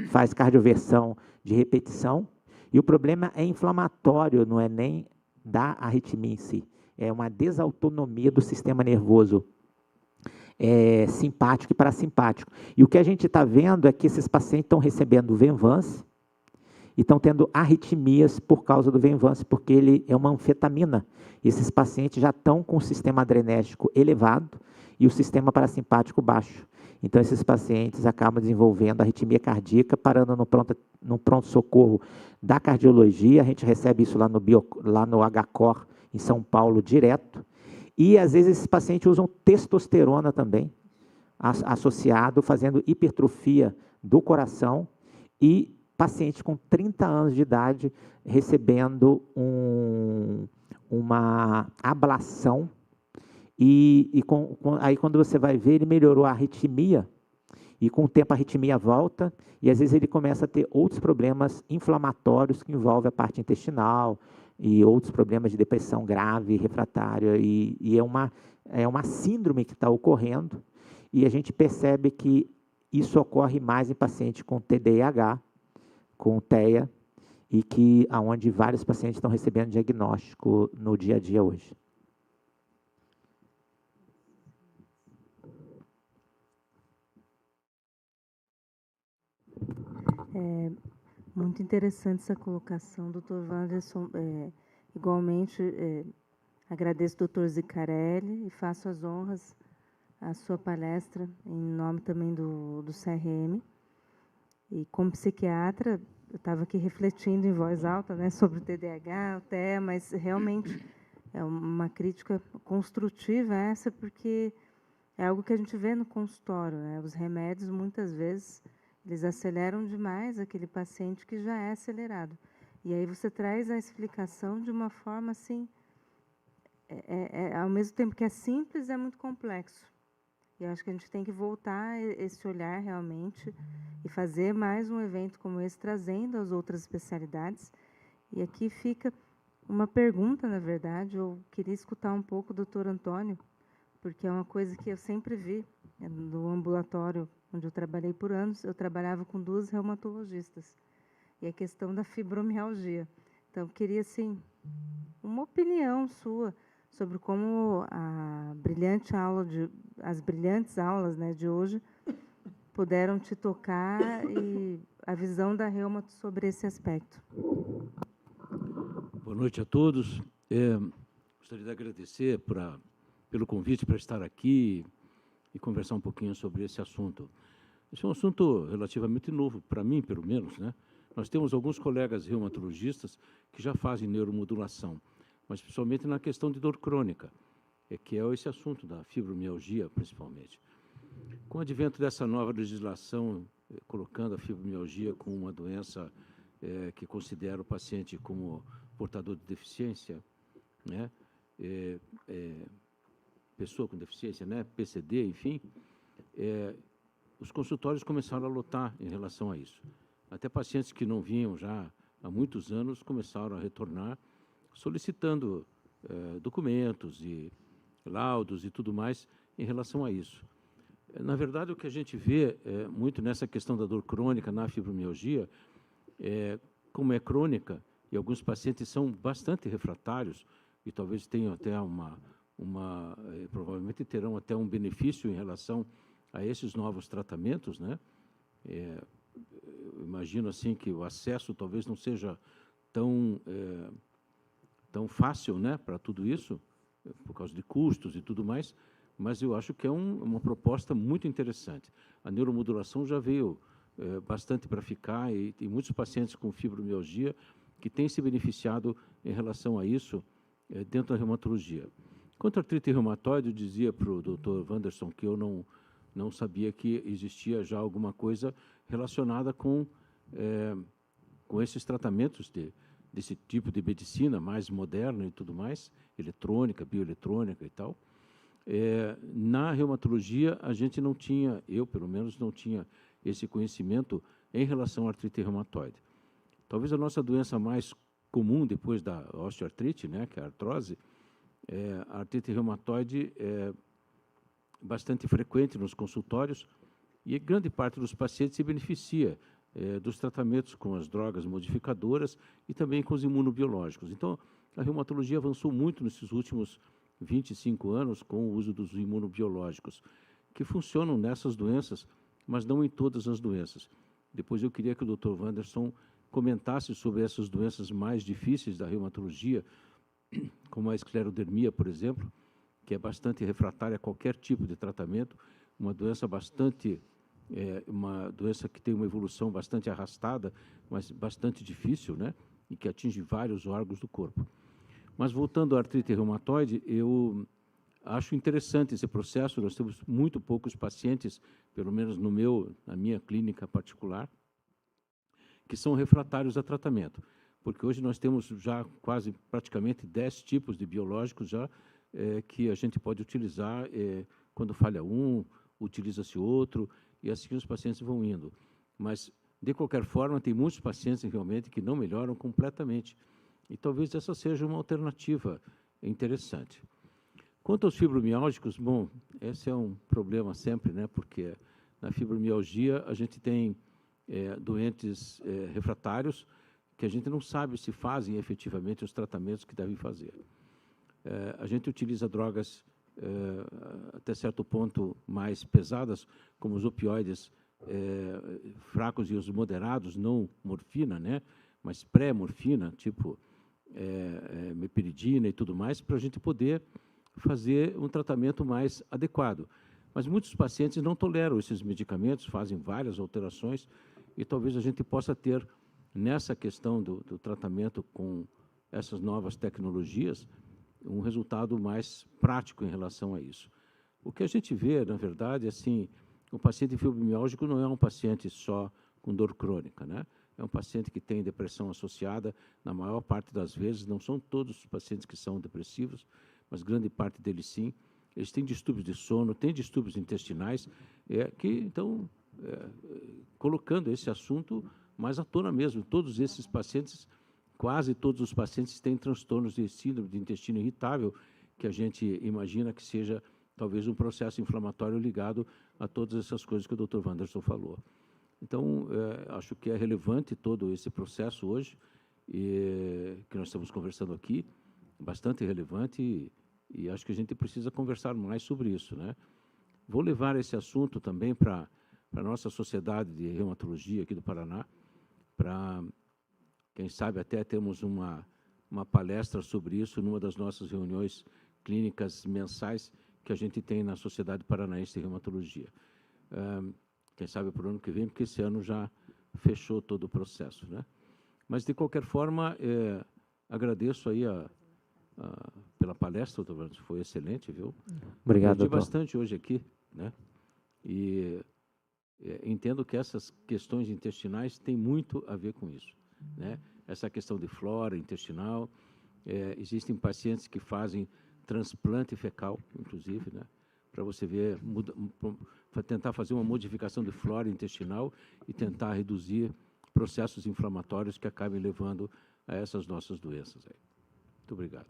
faz cardioversão de repetição, e o problema é inflamatório, não é nem da arritmia em si, é uma desautonomia do sistema nervoso simpático e parasimpático. E o que a gente está vendo é que esses pacientes estão recebendo Venvanse e estão tendo arritmias por causa do Venvanse, porque ele é uma anfetamina. Esses pacientes já estão com o sistema adrenérgico elevado e o sistema parasimpático baixo. Então, esses pacientes acabam desenvolvendo arritmia cardíaca, parando no pronto-socorro da cardiologia. A gente recebe isso lá no HCOR, em São Paulo, direto. E, às vezes, esses pacientes usam testosterona também, associado, fazendo hipertrofia do coração, e pacientes com 30 anos de idade recebendo uma ablação. Aí, quando você vai ver, ele melhorou a arritmia, e com o tempo a arritmia volta, e às vezes ele começa a ter outros problemas inflamatórios que envolvem a parte intestinal, e outros problemas de depressão grave, refratária, e é uma síndrome que está ocorrendo, e a gente percebe que isso ocorre mais em pacientes com TDAH, com TEA, e onde vários pacientes estão recebendo diagnóstico no dia a dia hoje. Muito interessante essa colocação, doutor Wanderson. Igualmente, agradeço ao doutor Zicarelli e faço as honras à sua palestra, em nome também do CRM. E como psiquiatra, eu estava aqui refletindo em voz alta, né, sobre o TDAH, o TEA, mas realmente é uma crítica construtiva essa, porque é algo que a gente vê no consultório, né? Os remédios, muitas vezes, eles aceleram demais aquele paciente que já é acelerado. E aí você traz a explicação de uma forma assim, ao mesmo tempo que é simples, é muito complexo. E eu acho que a gente tem que voltar esse olhar realmente e fazer mais um evento como esse, trazendo as outras especialidades. E aqui fica uma pergunta, na verdade, eu queria escutar um pouco o doutor Antônio, porque é uma coisa que eu sempre vi no ambulatório onde eu trabalhei por anos. Eu trabalhava com 2 reumatologistas, e a questão da fibromialgia. Então, eu queria, assim, uma opinião sua sobre como as brilhantes aulas, né, de hoje puderam te tocar e a visão da Reumato sobre esse aspecto. Boa noite a todos. Gostaria de agradecer pelo convite para estar aqui e conversar um pouquinho sobre esse assunto. Esse é um assunto relativamente novo, para mim, pelo menos, né? Nós temos alguns colegas reumatologistas que já fazem neuromodulação, mas principalmente na questão de dor crônica, que é esse assunto da fibromialgia, principalmente. Com o advento dessa nova legislação, colocando a fibromialgia como uma doença que considera o paciente como portador de deficiência, né? Pessoa com deficiência, né? PCD, enfim, os consultórios começaram a lotar em relação a isso. Até pacientes que não vinham já há muitos anos começaram a retornar, solicitando documentos e laudos e tudo mais em relação a isso. Na verdade, o que a gente vê muito nessa questão da dor crônica na fibromialgia, como é crônica, e alguns pacientes são bastante refratários, e talvez tenham até provavelmente terão até um benefício em relação a esses novos tratamentos, né? Eu imagino assim que o acesso talvez não seja tão fácil, né, para tudo isso, por causa de custos e tudo mais, mas eu acho que é uma proposta muito interessante. A neuromodulação já veio bastante para ficar, e tem muitos pacientes com fibromialgia que têm se beneficiado em relação a isso dentro da reumatologia. Quanto à artrite reumatoide, eu dizia para o Dr. Wanderson que eu não sabia que existia já alguma coisa relacionada com esses tratamentos desse tipo de medicina mais moderna e tudo mais, eletrônica, bioeletrônica e tal. Na reumatologia, a gente não tinha, eu pelo menos não tinha esse conhecimento em relação à artrite reumatoide. Talvez a nossa doença mais comum depois da osteoartrite, né, que é a artrose, a artrite reumatoide é bastante frequente nos consultórios, e grande parte dos pacientes se beneficia dos tratamentos com as drogas modificadoras e também com os imunobiológicos. Então, a reumatologia avançou muito nesses últimos 25 anos com o uso dos imunobiológicos, que funcionam nessas doenças, mas não em todas as doenças. Depois eu queria que o Dr. Wanderson comentasse sobre essas doenças mais difíceis da reumatologia, como a esclerodermia, por exemplo, que é bastante refratária a qualquer tipo de tratamento, uma doença uma doença que tem uma evolução bastante arrastada, mas bastante difícil, né? E que atinge vários órgãos do corpo. Mas voltando à artrite reumatoide, eu acho interessante esse processo. Nós temos muito poucos pacientes, pelo menos na minha clínica particular, que são refratários a tratamento, porque hoje nós temos já praticamente 10 tipos de biológicos já que a gente pode utilizar quando falha um, utiliza-se outro, e assim os pacientes vão indo. Mas, de qualquer forma, tem muitos pacientes realmente que não melhoram completamente, e talvez essa seja uma alternativa interessante. Quanto aos fibromialgicos, bom, esse é um problema sempre, né, porque na fibromialgia a gente tem doentes refratários que a gente não sabe se fazem efetivamente os tratamentos que devem fazer. A gente utiliza drogas até certo ponto mais pesadas, como os opioides fracos e os moderados, não morfina, né, mas pré-morfina, tipo meperidina e tudo mais, para a gente poder fazer um tratamento mais adequado. Mas muitos pacientes não toleram esses medicamentos, fazem várias alterações, e talvez a gente possa ter, nessa questão do tratamento com essas novas tecnologias, um resultado mais prático em relação a isso. O que a gente vê, na verdade, assim, o paciente fibromialgico não é um paciente só com dor crônica, né? É um paciente que tem depressão associada, na maior parte das vezes, não são todos os pacientes que são depressivos, mas grande parte deles sim. Eles têm distúrbios de sono, têm distúrbios intestinais, então, colocando esse assunto mais à tona mesmo. Todos esses pacientes, quase todos os pacientes têm transtornos de síndrome de intestino irritável, que a gente imagina que seja talvez um processo inflamatório ligado a todas essas coisas que o Dr. Wanderson falou. Então, acho que é relevante todo esse processo hoje, que nós estamos conversando aqui, bastante relevante, e acho que a gente precisa conversar mais sobre isso, né? Vou levar esse assunto também para a nossa sociedade de reumatologia aqui do Paraná, para, quem sabe, até termos uma palestra sobre isso numa das nossas reuniões clínicas mensais que a gente tem na Sociedade Paranaense de Reumatologia. Quem sabe para o ano que vem, porque esse ano já fechou todo o processo, né? Mas, de qualquer forma, agradeço aí pela palestra, doutor Wanderson, foi excelente, viu? Obrigado, Aprendi doutor. bastante hoje aqui, né? E entendo que essas questões intestinais têm muito a ver com isso, né? Essa questão de flora intestinal, existem pacientes que fazem transplante fecal, inclusive, né? Para você ver, tentar fazer uma modificação de flora intestinal e tentar reduzir processos inflamatórios que acabem levando a essas nossas doenças aí. Muito obrigado.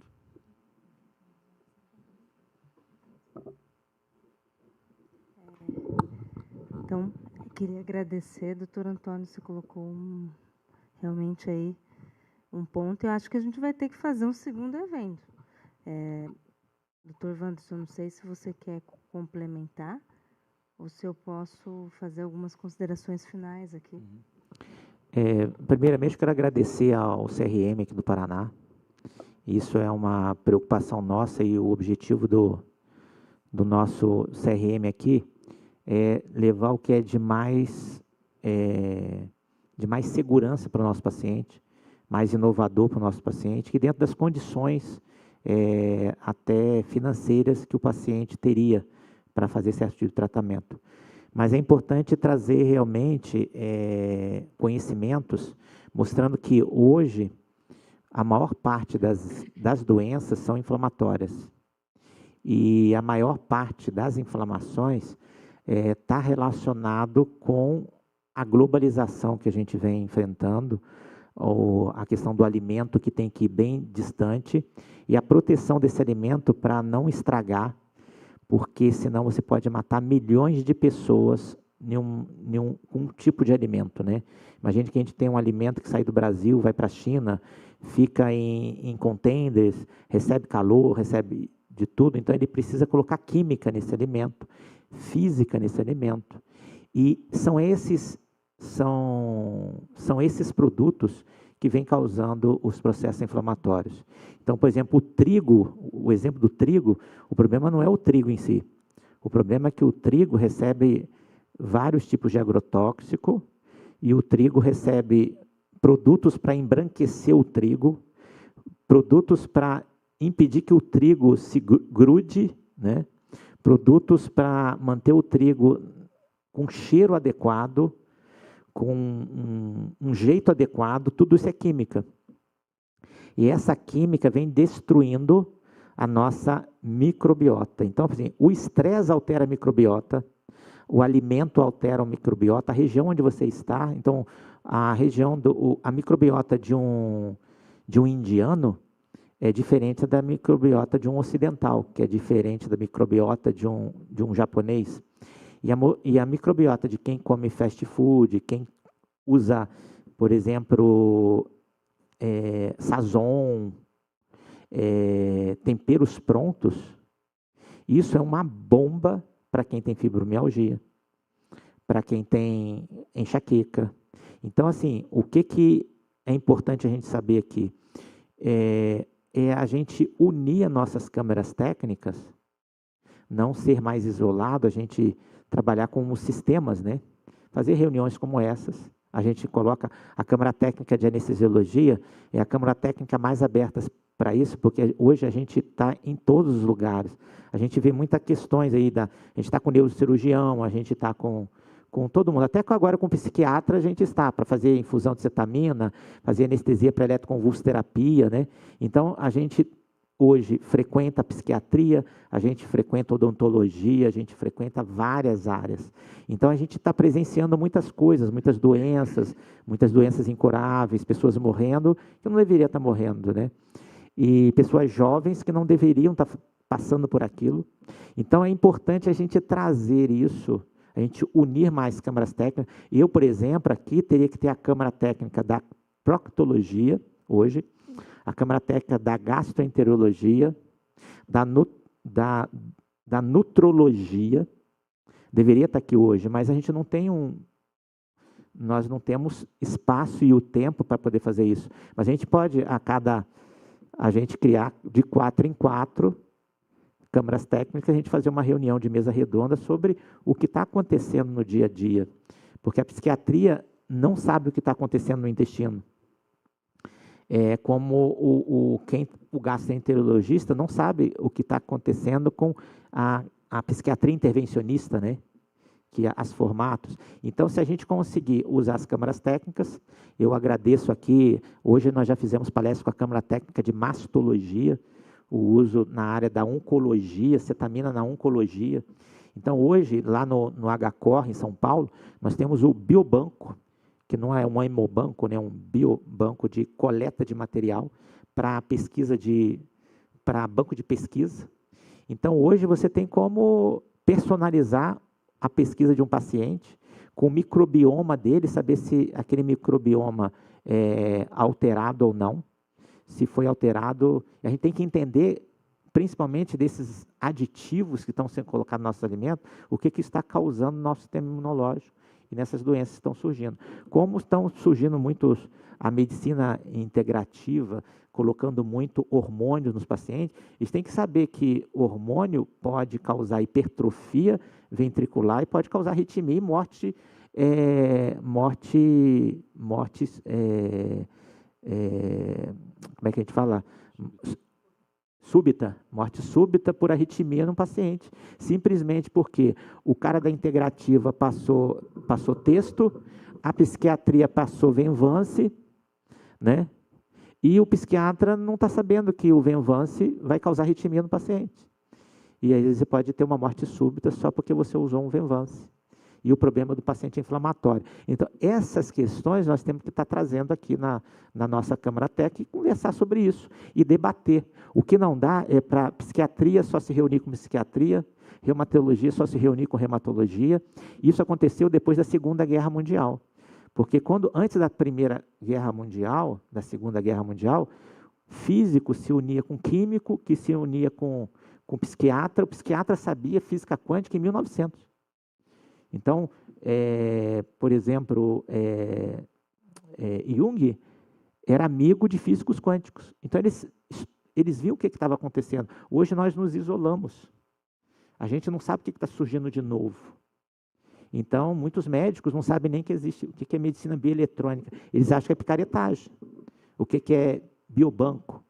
Então, eu queria agradecer, doutor Antônio, você colocou realmente aí um ponto. Eu acho que a gente vai ter que fazer um segundo evento. Doutor Wanderson, não sei se você quer complementar ou se eu posso fazer algumas considerações finais aqui. Primeiramente, quero agradecer ao CRM aqui do Paraná. Isso é uma preocupação nossa e o objetivo do nosso CRM aqui é levar o que é de mais segurança para o nosso paciente, mais inovador para o nosso paciente, que dentro das condições até financeiras que o paciente teria para fazer certo tipo de tratamento. Mas é importante trazer realmente conhecimentos, mostrando que hoje a maior parte das doenças são inflamatórias. E a maior parte das inflamações está relacionado com a globalização que a gente vem enfrentando, ou a questão do alimento que tem que ir bem distante, e a proteção desse alimento para não estragar, porque senão você pode matar milhões de pessoas em um tipo de alimento, né? Imagine que a gente tem um alimento que sai do Brasil, vai para a China, fica em containers, recebe calor, recebe de tudo, então ele precisa colocar química nesse alimento, física nesse alimento, e são esses produtos que vêm causando os processos inflamatórios. Então, por exemplo, o trigo, o exemplo do trigo, o problema não é o trigo em si. O problema é que o trigo recebe vários tipos de agrotóxico e o trigo recebe produtos para embranquecer o trigo, produtos para impedir que o trigo se grude, né? Produtos para manter o trigo com cheiro adequado, com um jeito adequado, tudo isso é química. E essa química vem destruindo a nossa microbiota. Então, assim, o estresse altera a microbiota, o alimento altera a microbiota, a região onde você está. Então, a microbiota de um indiano é diferente da microbiota de um ocidental, que é diferente da microbiota de um japonês. E a microbiota de quem come fast food, quem usa, por exemplo, sazon, temperos prontos, isso é uma bomba para quem tem fibromialgia, para quem tem enxaqueca. Então, assim, o que é importante a gente saber aqui? É a gente unir as nossas câmeras técnicas, não ser mais isolado, a gente trabalhar com os sistemas, né? Fazer reuniões como essas. A gente coloca a Câmara Técnica de Anestesiologia, é a Câmara Técnica mais aberta para isso, porque hoje a gente está em todos os lugares. A gente vê muitas questões aí, a gente está com neurocirurgião, a gente está com todo mundo, até agora com psiquiatra a gente está, para fazer infusão de cetamina, fazer anestesia para eletroconvulsoterapia, né? Então, a gente hoje frequenta a psiquiatria, a gente frequenta a odontologia, a gente frequenta várias áreas. Então, a gente está presenciando muitas coisas, muitas doenças incuráveis, pessoas morrendo, que não deveriam estar morrendo, né? E pessoas jovens que não deveriam estar passando por aquilo. Então, é importante a gente trazer isso, a gente unir mais câmaras técnicas. Eu, por exemplo, aqui teria que ter a câmara técnica da proctologia, hoje, a câmara técnica da gastroenterologia, da nutrologia, deveria estar aqui hoje, mas a gente não tem nós não temos espaço e o tempo para poder fazer isso. Mas a gente pode, a gente criar de 4 em 4 câmaras técnicas, a gente fazer uma reunião de mesa redonda sobre o que está acontecendo no dia a dia. Porque a psiquiatria não sabe o que está acontecendo no intestino. Como o gastroenterologista não sabe o que está acontecendo com a psiquiatria intervencionista, né? Que é as formatos. Então, se a gente conseguir usar as câmaras técnicas, eu agradeço aqui, hoje nós já fizemos palestra com a Câmara Técnica de Mastologia, o uso na área da oncologia, cetamina na oncologia. Então, hoje, lá no HCOR, em São Paulo, nós temos o biobanco, que não é um hemobanco, né, um biobanco de coleta de material para pesquisa para banco de pesquisa. Então, hoje você tem como personalizar a pesquisa de um paciente com o microbioma dele, saber se aquele microbioma é alterado ou não. Se foi alterado, a gente tem que entender, principalmente desses aditivos que estão sendo colocados no nosso alimento, o que está causando no nosso sistema imunológico e nessas doenças que estão surgindo. Como estão surgindo a medicina integrativa, colocando muito hormônio nos pacientes, eles têm que saber que hormônio pode causar hipertrofia ventricular e pode causar arritmia e morte como é que a gente fala? Súbita, morte súbita por arritmia num paciente. Simplesmente porque o cara da integrativa passou texto, a psiquiatria passou Venvance, né? E o psiquiatra não está sabendo que o Venvance vai causar arritmia no paciente. E aí você pode ter uma morte súbita só porque você usou um Venvance. E o problema do paciente é inflamatório. Então, essas questões nós temos que estar trazendo aqui na nossa Câmara Técnica e conversar sobre isso e debater. O que não dá é para psiquiatria só se reunir com psiquiatria, reumatologia só se reunir com reumatologia. Isso aconteceu depois da Segunda Guerra Mundial. Porque antes da Primeira Guerra Mundial, da Segunda Guerra Mundial, físico se unia com químico, que se unia com psiquiatra. O psiquiatra sabia física quântica em 1900. Então, por exemplo, Jung era amigo de físicos quânticos. Então, eles viam o que estava acontecendo. Hoje nós nos isolamos. A gente não sabe o que está surgindo de novo. Então, muitos médicos não sabem nem que existe o que é medicina bioeletrônica. Eles acham que é picaretagem. O que é biobanco?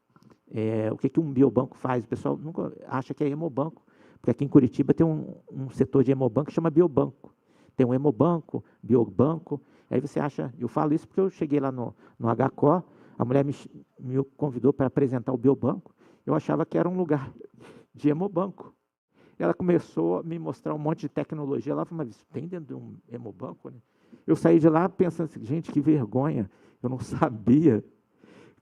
O que um biobanco faz? O pessoal nunca acha que é hemobanco. Porque aqui em Curitiba tem um setor de hemobanco que chama biobanco. Tem um hemobanco, biobanco. Aí você acha... Eu falo isso porque eu cheguei lá no HCOR, a mulher me convidou para apresentar o biobanco. Eu achava que era um lugar de hemobanco. Ela começou a me mostrar um monte de tecnologia. Ela falou, mas isso tem dentro de um hemobanco? Né? Eu saí de lá pensando assim, gente, que vergonha. Eu não sabia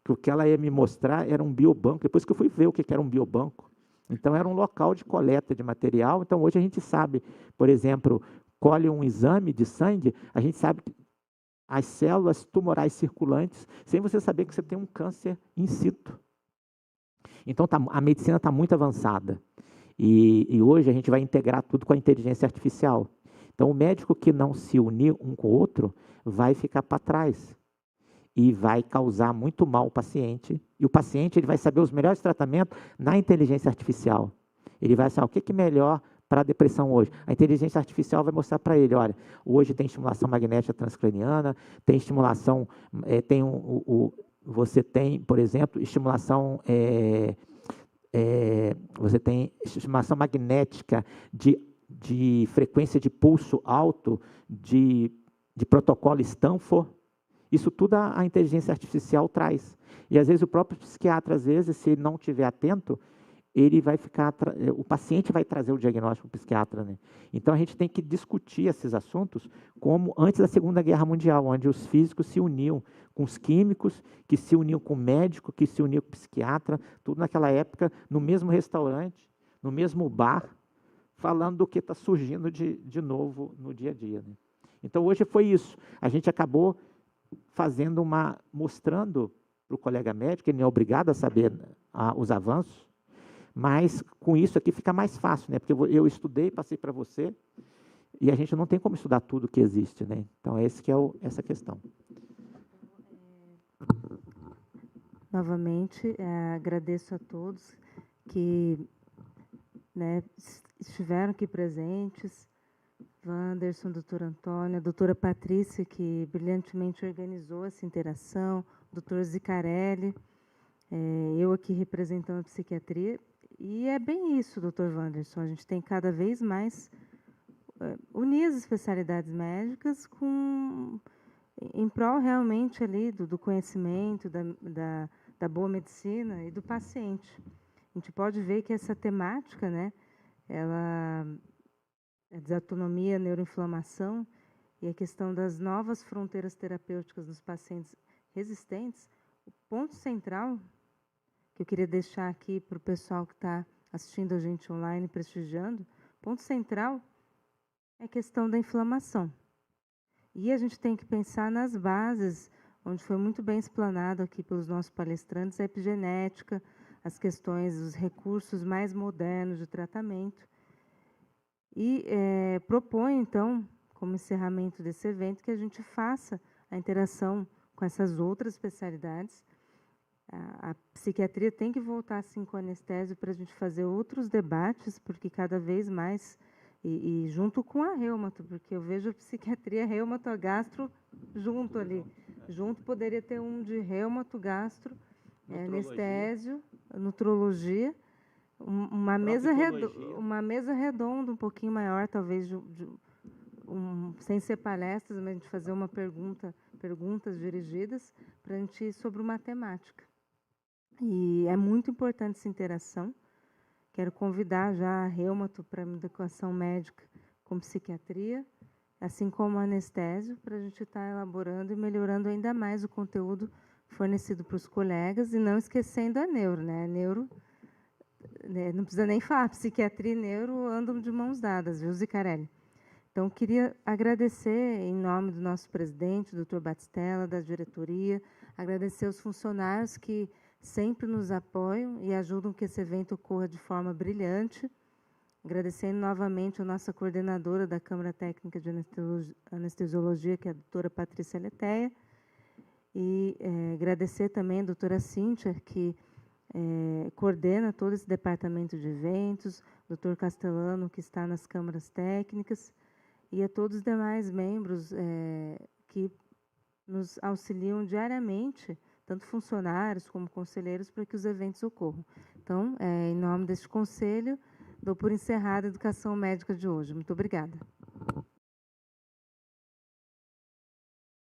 que o que ela ia me mostrar era um biobanco. Depois que eu fui ver o que era um biobanco. Então, era um local de coleta de material. Então, hoje a gente sabe, por exemplo, colhe um exame de sangue, a gente sabe que as células tumorais circulantes, sem você saber que você tem um câncer in situ. Então, a medicina está muito avançada. E hoje a gente vai integrar tudo com a inteligência artificial. Então, o médico que não se unir um com o outro vai ficar para trás e vai causar muito mal ao paciente. E o paciente ele vai saber os melhores tratamentos na inteligência artificial. Ele vai saber o que é melhor para a depressão hoje. A inteligência artificial vai mostrar para ele, olha, hoje tem estimulação magnética transcraniana, tem estimulação, você tem, por exemplo, estimulação... você tem estimulação magnética de frequência de pulso alto, de protocolo Stanford. Isso tudo a inteligência artificial traz. E, às vezes, o próprio psiquiatra, às vezes, se ele não estiver atento, o paciente vai trazer o diagnóstico para o psiquiatra. Né? Então, a gente tem que discutir esses assuntos como antes da Segunda Guerra Mundial, onde os físicos se uniam com os químicos, que se uniam com o médico, que se uniam com o psiquiatra, tudo naquela época, no mesmo restaurante, no mesmo bar, falando do que está surgindo de novo no dia a dia, né? Então, hoje foi isso. A gente acabou fazendo mostrando para o colega médico, ele não é obrigado a saber os avanços, mas com isso aqui fica mais fácil, né? Porque eu estudei, passei para você, e a gente não tem como estudar tudo que existe, né? Então, esse que é essa questão. Novamente, agradeço a todos que, né, estiveram aqui presentes, Wanderson, doutor Antônio, a doutora Patrícia, que brilhantemente organizou essa interação, doutor Zicarelli, eu aqui representando a psiquiatria, e é bem isso, doutor Wanderson, a gente tem cada vez mais unir as especialidades médicas em prol realmente ali do conhecimento, da boa medicina e do paciente. A gente pode ver que essa temática, né, a desautonomia, a neuroinflamação e a questão das novas fronteiras terapêuticas nos pacientes resistentes, o ponto central que eu queria deixar aqui para o pessoal que está assistindo a gente online, prestigiando, ponto central é a questão da inflamação. E a gente tem que pensar nas bases, onde foi muito bem explanado aqui pelos nossos palestrantes, a epigenética, as questões, os recursos mais modernos de tratamento. E proponho, então, como encerramento desse evento, que a gente faça a interação com essas outras especialidades. A psiquiatria tem que voltar, assim, com anestésio para a gente fazer outros debates, porque cada vez mais, e junto com a reumato, porque eu vejo a psiquiatria reumato-gastro junto ali. Junto poderia ter um de reumato-gastro, anestésio, nutrologia, uma mesa redonda um pouquinho maior, talvez, sem ser palestras, mas a gente fazer perguntas dirigidas para a gente ir sobre matemática. E é muito importante essa interação. Quero convidar já a reumato para a educação médica com psiquiatria, assim como anestésio, para a gente estar elaborando e melhorando ainda mais o conteúdo fornecido para os colegas, e não esquecendo a neuro, né? A neuro, não precisa nem falar, psiquiatria e neuro andam de mãos dadas, viu, Zicarelli? Então, queria agradecer, em nome do nosso presidente, doutor Batistella, da diretoria, agradecer aos funcionários que sempre nos apoiam e ajudam que esse evento ocorra de forma brilhante. Agradecendo novamente a nossa coordenadora da Câmara Técnica de Anestesiologia, que é a doutora Patrícia Leteia, e agradecer também a doutora Cíntia, que coordena todo esse departamento de eventos, doutor Castellano, que está nas câmaras técnicas, e a todos os demais membros que nos auxiliam diariamente, tanto funcionários como conselheiros, para que os eventos ocorram. Então, em nome deste conselho, dou por encerrada a educação médica de hoje. Muito obrigada.